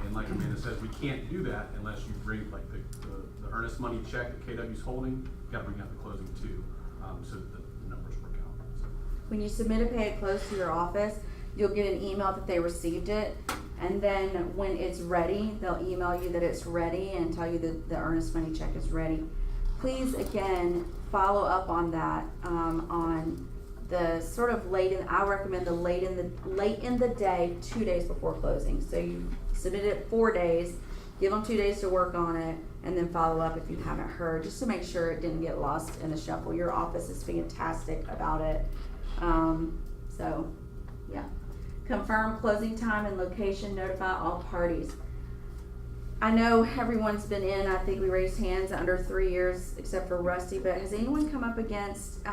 And like Amanda says, we can't do that unless you bring like the earnest money check that KW's holding. You gotta bring out the closing too, so that the numbers work out. So. When you submit a pay at close to your office, you'll get an email that they received it, and then when it's ready, they'll email you that it's ready and tell you that the earnest money check is ready. Please, again, follow up on that, on the sort of I recommend the late in the day, 2 days before closing. So you submit it 4 days, give them 2 days to work on it, and then follow up if you haven't heard, just to make sure it didn't get lost in the shuffle. Your office is fantastic about it. So, yeah. Confirm closing time and location, notify all parties. I know everyone's been in, I think we raised hands under 3 years, except for Rusty, but has anyone come up against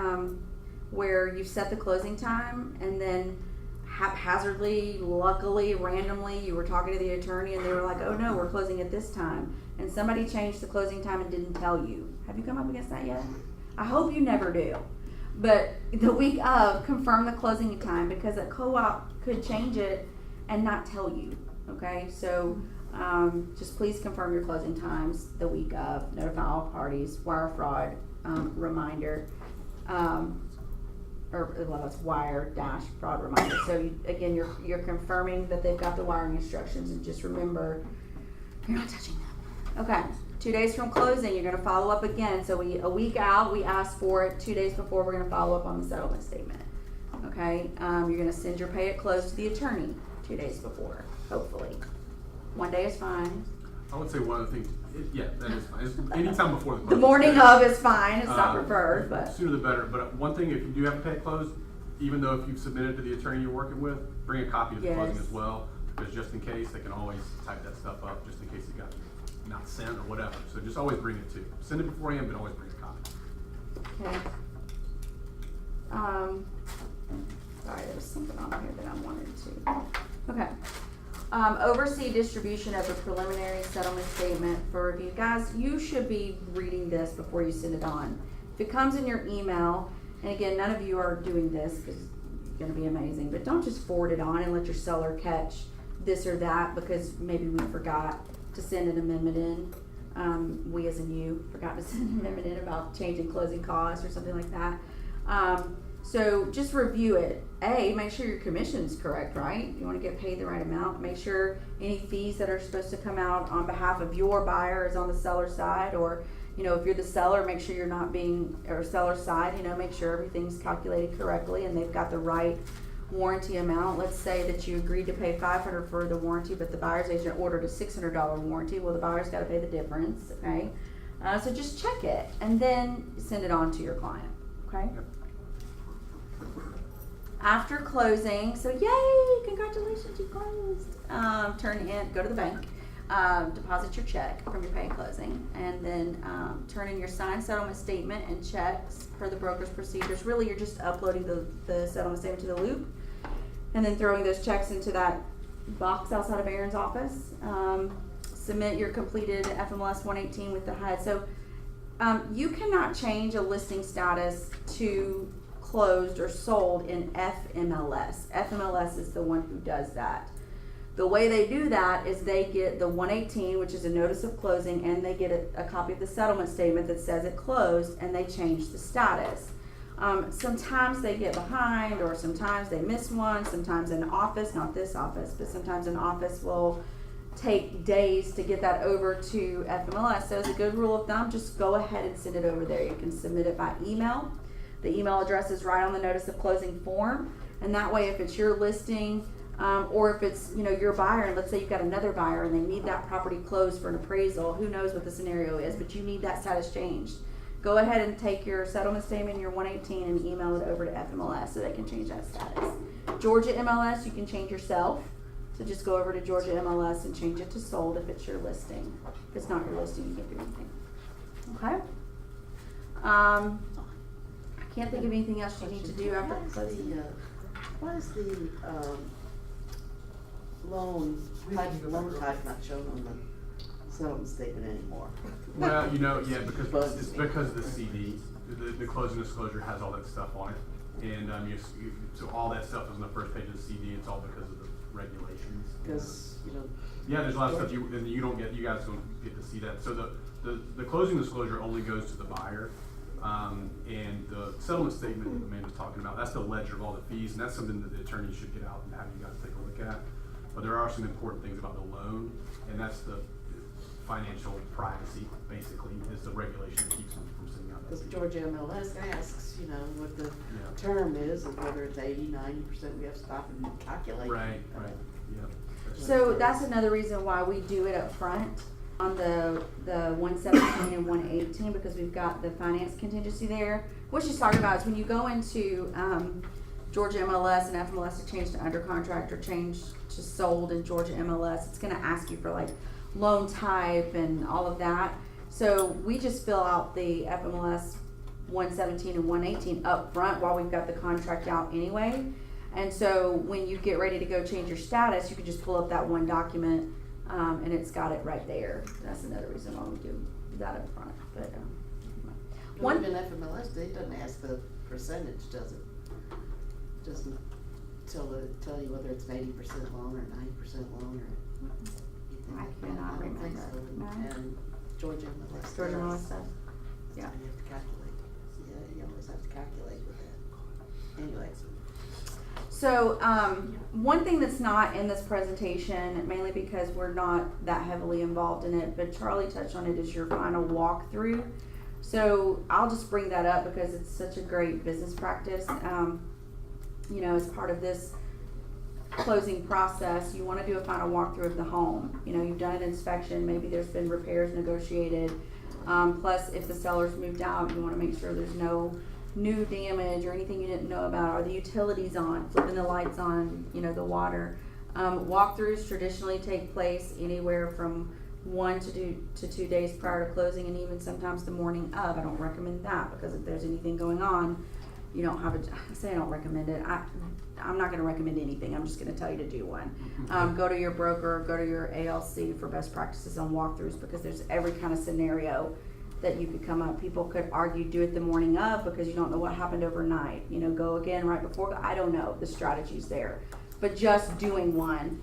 where you've set the closing time and then haphazardly, luckily, randomly, you were talking to the attorney and they were like, oh no, we're closing at this time, and somebody changed the closing time and didn't tell you? Have you come up against that yet? I hope you never do. But the week of, confirm the closing time, because a co-op could change it and not tell you, okay? So just please confirm your closing times the week of, notify all parties, wire fraud reminder, well, it's wire dash fraud reminder. So again, you're confirming that they've got the wiring instructions, and just remember, you're not touching them. Okay, 2 days from closing, you're gonna follow up again. So a week out, we ask for it. 2 days before, we're gonna follow up on the settlement statement. Okay, you're gonna send your pay at close to the attorney 2 days before, hopefully. 1 day is fine. I would say one of the things, that is fine. It's anytime before the close. The morning of is fine, it's not preferred, but. Sooner the better, but one thing, if you do have to pay it closed, even though if you've submitted to the attorney you're working with, bring a copy of the closing as well, because just in case, they can always type that stuff up, just in case it got not sent or whatever. So just always bring it too. Send it beforehand, but always bring a copy. Okay. Sorry, there was something on here that I wanted to. Okay. Oversee distribution of the preliminary settlement statement for review. Guys, you should be reading this before you send it on. If it comes in your email, and again, none of you are doing this because it's going to be amazing, but don't just forward it on and let your seller catch this or that because maybe we forgot to send an amendment in. We as in you forgot to send an amendment in about changing closing costs or something like that. So just review it. Make sure your commission's correct, right? You want to get paid the right amount. Make sure any fees that are supposed to come out on behalf of your buyer is on the seller side, or if you're the seller, make sure you're not or seller's side, make sure everything's calculated correctly and they've got the right warranty amount. Let's say that you agreed to pay $500 for the warranty, but the buyer's agent ordered a $600 warranty. Well, the buyer's got to pay the difference, okay? So just check it and then send it on to your client, okay? Yep. After closing, so yay, congratulations, you closed. Go to the bank, deposit your check from your pay and closing, and then turn in your signed settlement statement and checks per the broker's procedures. Really, you're just uploading the settlement statement to the loop, and then throwing those checks into that box outside of Aaron's office. Submit your completed FMLS 118 with the HUD. So you cannot change a listing status to closed or sold in FMLS. FMLS is the one who does that. The way they do that is they get the 118, which is a notice of closing, and they get a copy of the settlement statement that says it closed, and they change the status. Sometimes they get behind, or sometimes they miss one. Sometimes an office, not this office, but sometimes an office will take days to get that over to FMLS. So as a good rule of thumb, just go ahead and send it over there. You can submit it by email. The email address is right on the notice of closing form, and that way if it's your listing, or if it's, you know, your buyer, and let's say you've got another buyer and they need that property closed for an appraisal, who knows what the scenario is, but you need that status changed. Go ahead and take your settlement statement, your 118, and email it over to FMLS so they can change that status. Georgia MLS, you can change yourself. So just go over to Georgia MLS and change it to sold if it's your listing. If it's not your listing, you can't do anything. Okay? I can't think of anything else you need to do after closing. Why is the loan type not shown on the settlement statement anymore? Well, you know, yeah, because the CD, the closing disclosure has all that stuff on it, and so all that stuff is on the first page of the CD. It's all because of the regulations. Because yeah, there's a lot of stuff you guys don't get to see that. So the closing disclosure only goes to the buyer, and the settlement statement that Amanda's talking about, that's the ledger of all the fees, and that's something that the attorney should get out and have you guys take a look at. But there are some important things about the loan, and that's the financial privacy, basically, is the regulation that keeps them from sending out that. Because Georgia MLS asks, what the term is, and whether it's 80-90%, we have to stop and calculate. Right, yeah. So that's another reason why we do it up front on the 117 and 118, because we've got the finance contingency there. What she's talking about is when you go into Georgia MLS and FMLS to change to under contract or change to sold in Georgia MLS, it's going to ask you for like loan type and all of that. So we just fill out the FMLS 117 and 118 up front while we've got the contract out anyway. And so when you get ready to go change your status, you can just pull up that one document, and it's got it right there. That's another reason why we do that up front. But one in FMLS, it doesn't ask the percentage, does it? Doesn't tell you whether it's 80% loan or 90% loan or. I cannot remember. I don't think so. No. And Georgia MLS. Georgia MLS does. Yeah. You have to calculate. Yeah, you always have to calculate with that. Anyway. So one thing that's not in this presentation, mainly because we're not that heavily involved in it, but Charlie touched on it, is your final walkthrough. So I'll just bring that up because it's such a great business practice. As part of this closing process, you want to do a final walkthrough of the home. You've done an inspection, maybe there's been repairs negotiated. Plus, if the seller's moved out, you want to make sure there's no new damage or anything you didn't know about. Are the utilities on? Flipping the lights on, the water. Walkthroughs traditionally take place anywhere from 1 to 2 days prior to closing, and even sometimes the morning of. I don't recommend that, because if there's anything going on, you don't have I don't recommend it. I'm not going to recommend anything. I'm just going to tell you to do one. Go to your broker, go to your ALC for best practices on walkthroughs, because there's every kind of scenario that you could come up. People could argue do it the morning of because you don't know what happened overnight. Go again right before. I don't know. The strategy's there. But just doing one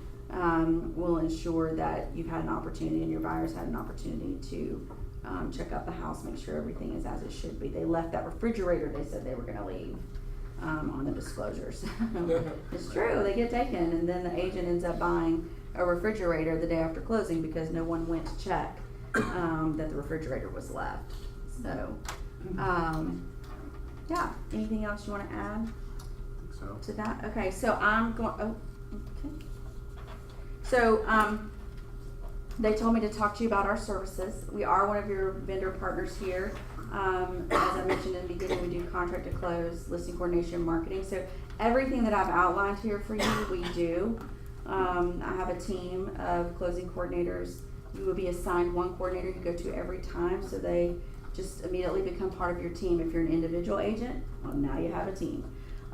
will ensure that you've had an opportunity and your buyers had an opportunity to check out the house, make sure everything is as it should be. They left that refrigerator they said they were going to leave on the disclosures. It's true. They get taken, and then the agent ends up buying a refrigerator the day after closing because no one went to check that the refrigerator was left. So, anything else you want to add to that? Okay, so I'm going. Oh, okay. So, they told me to talk to you about our services. We are one of your vendor partners here. As I mentioned in the beginning, we do contract to close, listing coordination, marketing. So everything that I've outlined here for you, we do. I have a team of closing coordinators. You will be assigned one coordinator you go to every time, so they just immediately become part of your team. If you're an individual agent, well, now you have a team.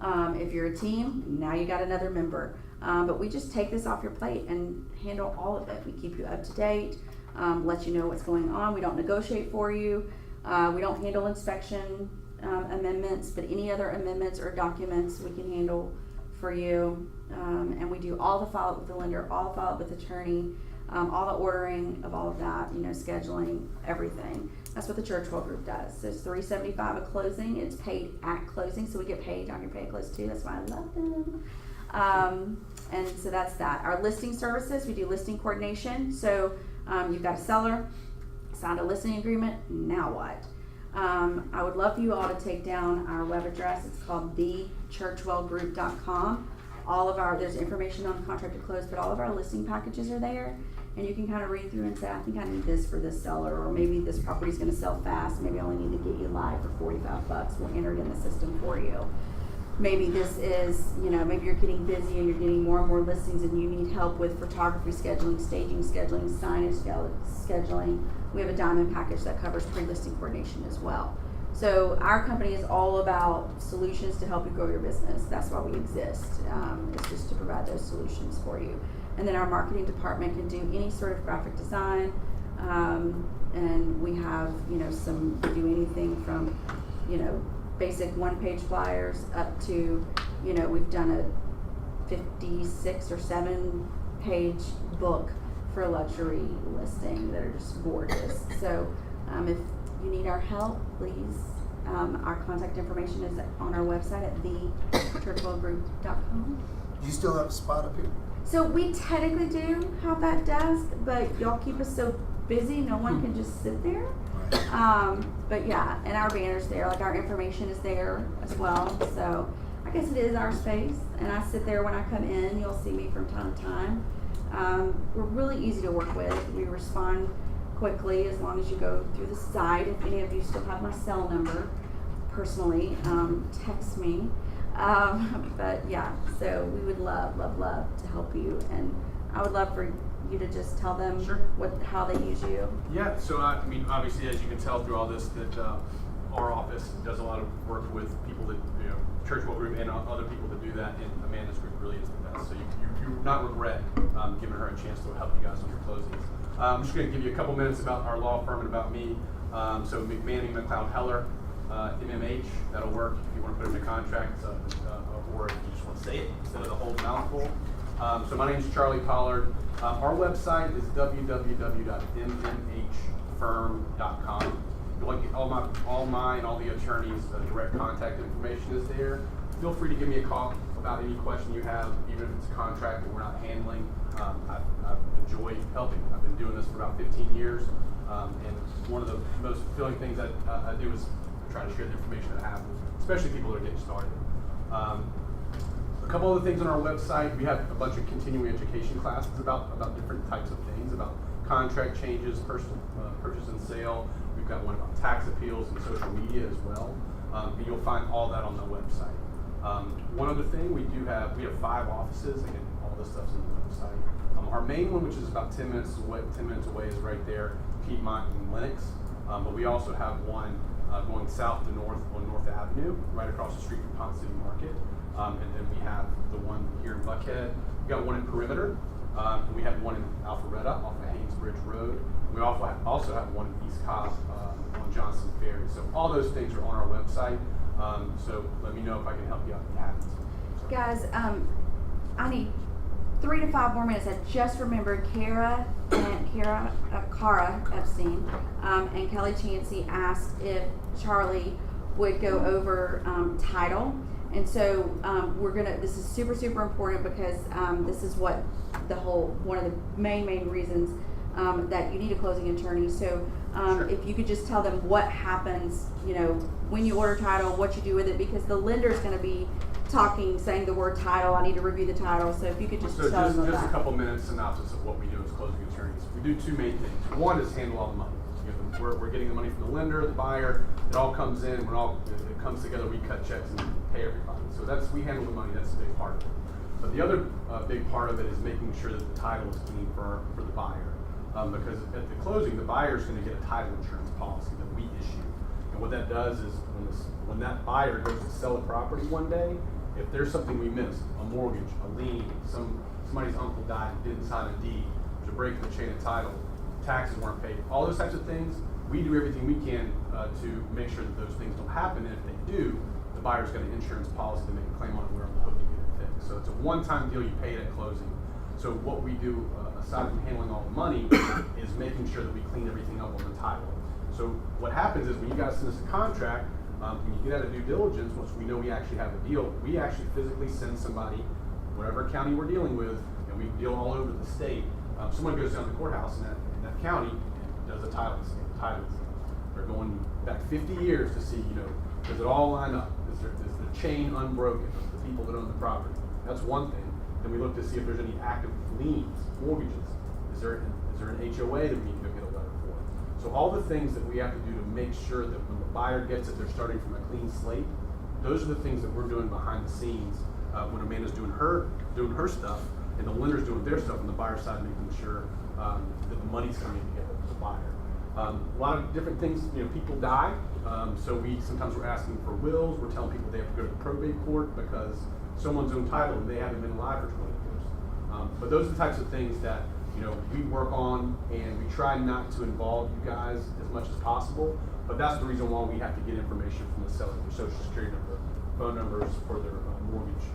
If you're a team, now you got another member. But we just take this off your plate and handle all of it. We keep you up to date, let you know what's going on. We don't negotiate for you. We don't handle inspection amendments, but any other amendments or documents we can handle for you, and we do all the follow-up with the lender, all the follow-up with attorney, all the ordering of all of that, scheduling, everything. That's what the churchwell group does. So it's $375 at closing. It's paid at closing, so we get paid on your pay at close too. That's why I love them. And so that's that. Our listing services, we do listing coordination. So you've got a seller, signed a listing agreement, now what? I would love for you all to take down our web address. It's called thechurchwellgroup.com. There's information on the contract to close, but all of our listing packages are there. And you can kind of read through and say, I think I need this for this seller, or maybe this property's gonna sell fast. Maybe I only need to get you live for $45. We'll enter it in the system for you. Maybe this is, maybe you're getting busy and you're getting more and more listings and you need help with photography scheduling, staging scheduling, signage scheduling. We have a diamond package that covers pre-listing coordination as well. So our company is all about solutions to help you grow your business. That's why we exist. It's just to provide those solutions for you. And then our marketing department can do any sort of graphic design. And we have, we do anything from, basic one-page flyers up to, we've done a 56 or 7-page book for a luxury listing that are just gorgeous. So if you need our help, please, our contact information is on our website at thechurchwellgroup.com. You still have a spot up here? So we technically do have that desk, but y'all keep us so busy, no one can just sit there. But yeah, and our banner's there, our information is there as well. So I guess it is our space, and I sit there when I come in. You'll see me from time to time. We're really easy to work with. We respond quickly as long as you go through the site. If any of you still have my cell number, personally, text me. But yeah, so we would love to help you, and I would love for you to just tell them how they use you. Yeah, so obviously, as you can tell through all this, that our office does a lot of work with people that, Churchwell Group and other people that do that, and Amanda's group really is the best. So you not regret giving her a chance to help you guys on your closings. I'm just going to give you a couple minutes about our law firm and about me. So McManning, McLeod, Heller, MMH, that'll work if you want to put it in a contract, or if you just want to say it instead of the whole mouthful. So my name is Charlie Pollard. Our website is www.mmhfirm.com. You'll get all mine, all the attorneys' direct contact information is there. Feel free to give me a call about any question you have, even if it's a contract that we're not handling. I've enjoyed helping. I've been doing this for about 15 years, and one of the most fulfilling things that I do is try to share the information that I have, especially people that are getting started. A couple other things on our website. We have a bunch of continuing education classes about different types of things, about contract changes, purchase and sale. We've got one about tax appeals and social media as well. And you'll find all that on the website. One other thing, we have 5 offices. Again, all this stuff's on the website. Our main one, which is about 10 minutes away, is right there, Piedmont and Lenox. But we also have one going south to north on North Avenue, right across the street from Pond City Market. And then we have the one here in Buckhead. We got one in Perimeter. And we have one in Alpharetta off of Haynesbridge Road. We also have one in East Cobb on Johnson Ferry. So all those things are on our website. So let me know if I can help you out if you haven't. So. Guys, I need 3 to 5 more minutes. I just remembered Cara Epstein and Kelly Chansey asked if Charlie would go over title. And so this is super, super important because this is what one of the main reasons that you need a closing attorney. So if you could just tell them what happens, when you order title, what you do with it, because the lender is going to be saying the word title. I need to review the title. So if you could just tell them about just that. A couple minutes synopsis of what we do as closing attorneys. We do 2 main things. One is handle all the money. We're getting the money from the lender, the buyer. It all comes in. It comes together. We cut checks and pay everybody. So we handle the money. That's a big part of it. But the other big part of it is making sure that the title is clean for the buyer. Because at the closing, the buyer is going to get a title insurance policy that we issue. And what that does is when that buyer goes to sell a property one day, if there's something we missed, a mortgage, a lien, somebody's uncle died and didn't sign a deed, there's a break in the chain of title, taxes weren't paid, all those types of things, we do everything we can to make sure that those things don't happen. And if they do, the buyer's got an insurance policy to make a claim on it. We're on the hook to get it fixed. So it's a one-time deal, you pay it at closing. So what we do, aside from handling all the money, is making sure that we clean everything up on the title. So what happens is when you guys send us a contract, when you get out of due diligence, once we know we actually have a deal, we actually physically send somebody, whatever county we're dealing with, and we deal all over the state. Someone goes down to the courthouse in that county and does a title exam. They're going back 50 years to see, does it all line up? Is the chain unbroken of the people that own the property? That's one thing. Then we look to see if there's any active liens, mortgages. Is there an HOA that we need to go get a letter for? So all the things that we have to do to make sure that when the buyer gets it, they're starting from a clean slate. Those are the things that we're doing behind the scenes when Amanda's doing her stuff and the lender's doing their stuff on the buyer side, making sure that the money's coming together for the buyer. A lot of different things, people die, so sometimes we're asking for wills. We're telling people they have to go to probate court because someone's own title and they haven't been alive for 20 years. But those are the types of things that we work on, and we try not to involve you guys as much as possible. But that's the reason why we have to get information from the seller, their social security number, phone numbers for their mortgage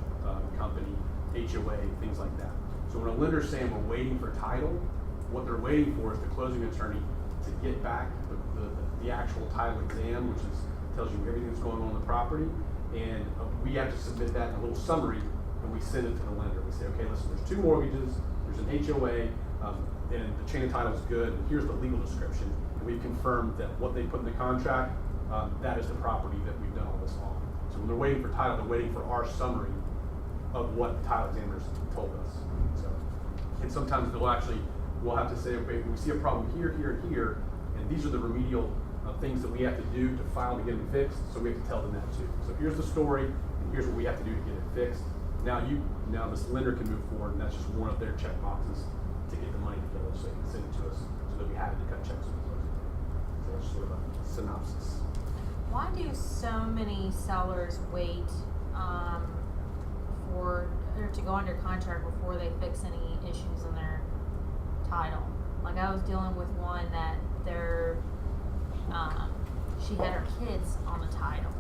company, HOA, things like that. So when a lender's saying we're waiting for title, what they're waiting for is the closing attorney to get back the actual title exam, which tells you everything that's going on in the property, and we have to submit that in a little summary, and we send it to the lender. We say, okay, listen, there's 2 mortgages, there's an HOA, and the chain of title is good, and here's the legal description, and we've confirmed that what they put in the contract, that is the property that we've done all this on. So when they're waiting for title, they're waiting for our summary of what the title examiners told us. So, and sometimes we'll have to say, okay, we see a problem here, here, and here, and these are the remedial things that we have to do to file to get them fixed, so we have to tell them that too. So here's the story, and here's what we have to do to get it fixed. Now this lender can move forward, and that's just one of their check boxes to get the money together, so they can send it to us, so that we have it to cut checks with closing. So that's sort of a synopsis. Why do so many sellers wait to go under contract before they fix any issues in their title? Like I was dealing with one that she had her kids on the title.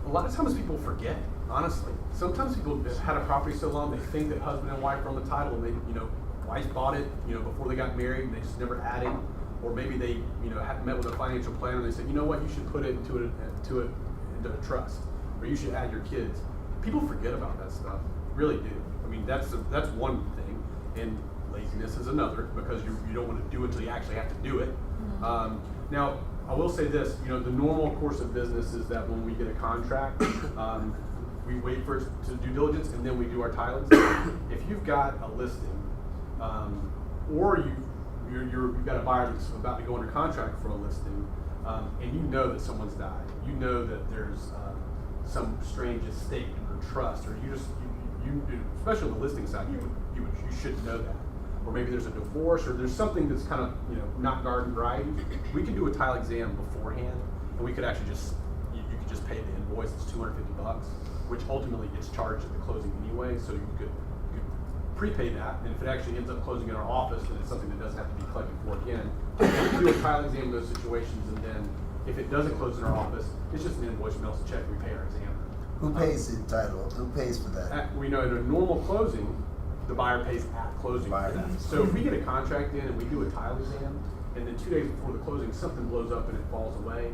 A lot of times people forget, honestly. Sometimes people have had a property so long, they think that husband and wife are on the title, and they, wife bought it, before they got married, and they just never added. Or maybe they, had met with a financial planner, and they said, you know what, you should put it into a trust, or you should add your kids. People forget about that stuff, really do. I mean, that's one thing, and laziness is another, because you don't want to do it until you actually have to do it. Mm-hmm. Now, I will say this, the normal course of business is that when we get a contract, we wait for it to due diligence, and then we do our title exam. If you've got a listing, or you've got a buyer that's about to go under contract for a listing, and you know that someone's died, you know that there's some strange estate or trust, or you especially on the listing side, you should know that. Or maybe there's a divorce, or there's something that's kind of not garden variety. We can do a title exam beforehand, and we could actually you could just pay the invoice. It's $250, which ultimately gets charged at the closing anyway. So you could prepay that, and if it actually ends up closing in our office, then it's something that doesn't have to be collected for again. We can do a title exam in those situations, and then if it doesn't close in our office, it's just an invoice, mails a check, we pay our examiner. Who pays the title? Who pays for that? We know at a normal closing, the buyer pays at closing for that. So if we get a contract in and we do a title exam, and then 2 days before the closing something blows up and it falls away,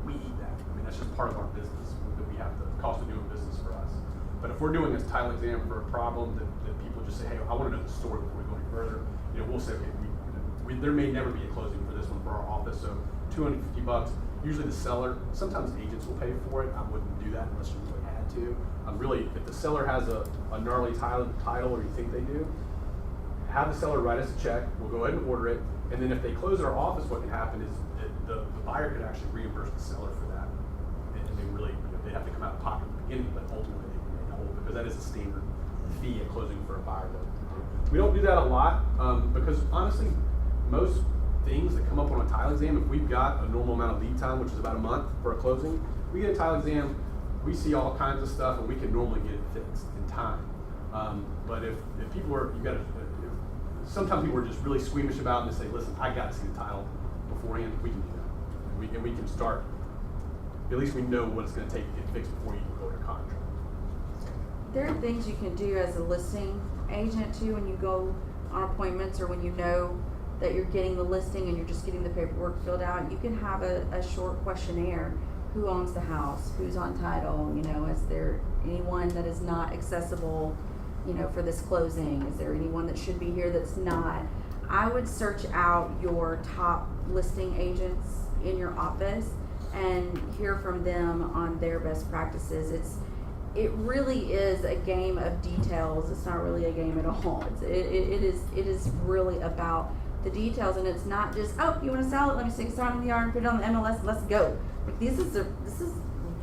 we eat that. I mean, that's just part of our business that we have the cost of doing business for us. But if we're doing a title exam for a problem that people just say, hey, I want to know the story before we go any further, we'll say, okay, there may never be a closing for this one for our office, so $250. Usually the seller, sometimes agents will pay for it. I wouldn't do that unless you really had to. Really, if the seller has a gnarly title, or you think they do, have the seller write us a check. We'll go ahead and order it, and then if they close our office, what can happen is the buyer could actually reimburse the seller for that, and they really they have to come out of pocket at the beginning, but ultimately they can make the whole, because that is a standard fee at closing for a buyer to do. We don't do that a lot because honestly, most things that come up on a title exam, if we've got a normal amount of lead time, which is about a month for a closing, we get a title exam. We see all kinds of stuff, and we can normally get it fixed in time. But if people are, sometimes people are just really squeamish about it and they say, listen, I got to see the title beforehand. We can do that. And we can start, at least we know what it's going to take to get fixed before you go to contract. there are things you can do as a listing agent too when you go on appointments or when you know that you're getting the listing and you're just getting the paperwork filled out. You can have a short questionnaire. Who owns the house? Who's on title? You know, is there anyone that is not accessible, you know, for this closing? Is there anyone that should be here that's not? I would search out your top listing agents in your office and hear from them on their best practices. It really is a game of details. It's not really a game at all. It is really about the details, and it's not just, oh, you want to sell it? Let me stick it on in the yard and put it on the MLS. Let's go. Like, this is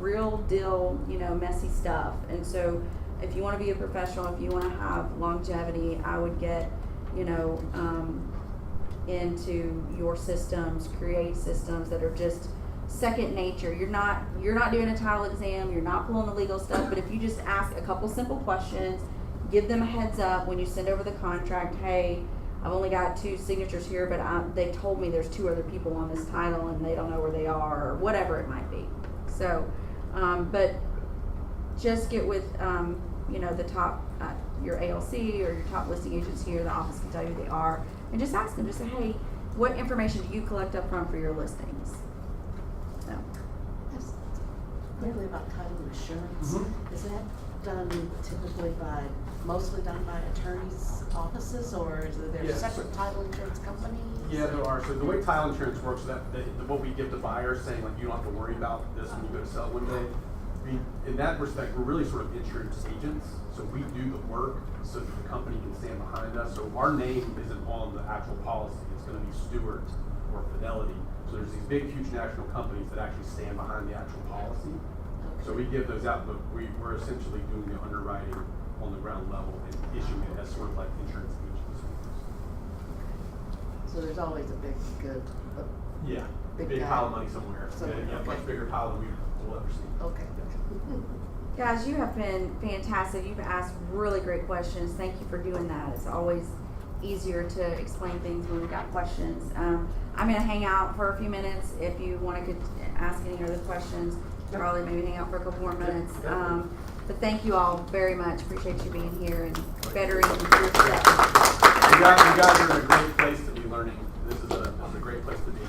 real deal, you know, messy stuff. And so, if you want to be a professional, if you want to have longevity, I would get, you know, into your systems, create systems that are just second nature. You're not doing a title exam, you're not pulling the legal stuff, but if you just ask a couple simple questions, give them a heads up when you send over the contract, hey, I've only got 2 signatures here, but they told me there's 2 other people on this title and they don't know where they are, or whatever it might be. So, but just get with, you know, the top, your ALC or your top listing agents here, the office can tell you who they are, and just ask them, just say, hey, what information do you collect up front for your listings? So. Yes. Quickly about title insurance, Mhm. is that done typically mostly done by attorneys' offices, or is there Yes. separate title insurance companies? Yeah, there are. So the way title insurance works, what we give to buyers, saying like you don't have to worry about this when you go to sell one day. I mean, in that respect, we're really sort of insurance agents. So we do the work so that the company can stand behind us. So our name isn't on the actual policy. It's going to be Stewart or Fidelity. So there's these big, huge national companies that actually stand behind the actual policy. So we give those out, but we're essentially doing the underwriting on the ground level and issuing it as sort of like insurance agents. So there's always a big, good, Yeah, Big big guy. pile of money somewhere. Somewhere, Yeah, okay. much bigger pile than we'll ever see. okay. Guys, you have been fantastic. You've asked really great questions. Thank you for doing that. It's always easier to explain things when we've got questions. I'm going to hang out for a few minutes. If you want to ask any other questions, Charlie, maybe hang out for a couple more minutes. But thank you all very much. Appreciate you being here and bettering your steps. You guys are in a great place to be learning. This is a great place to be.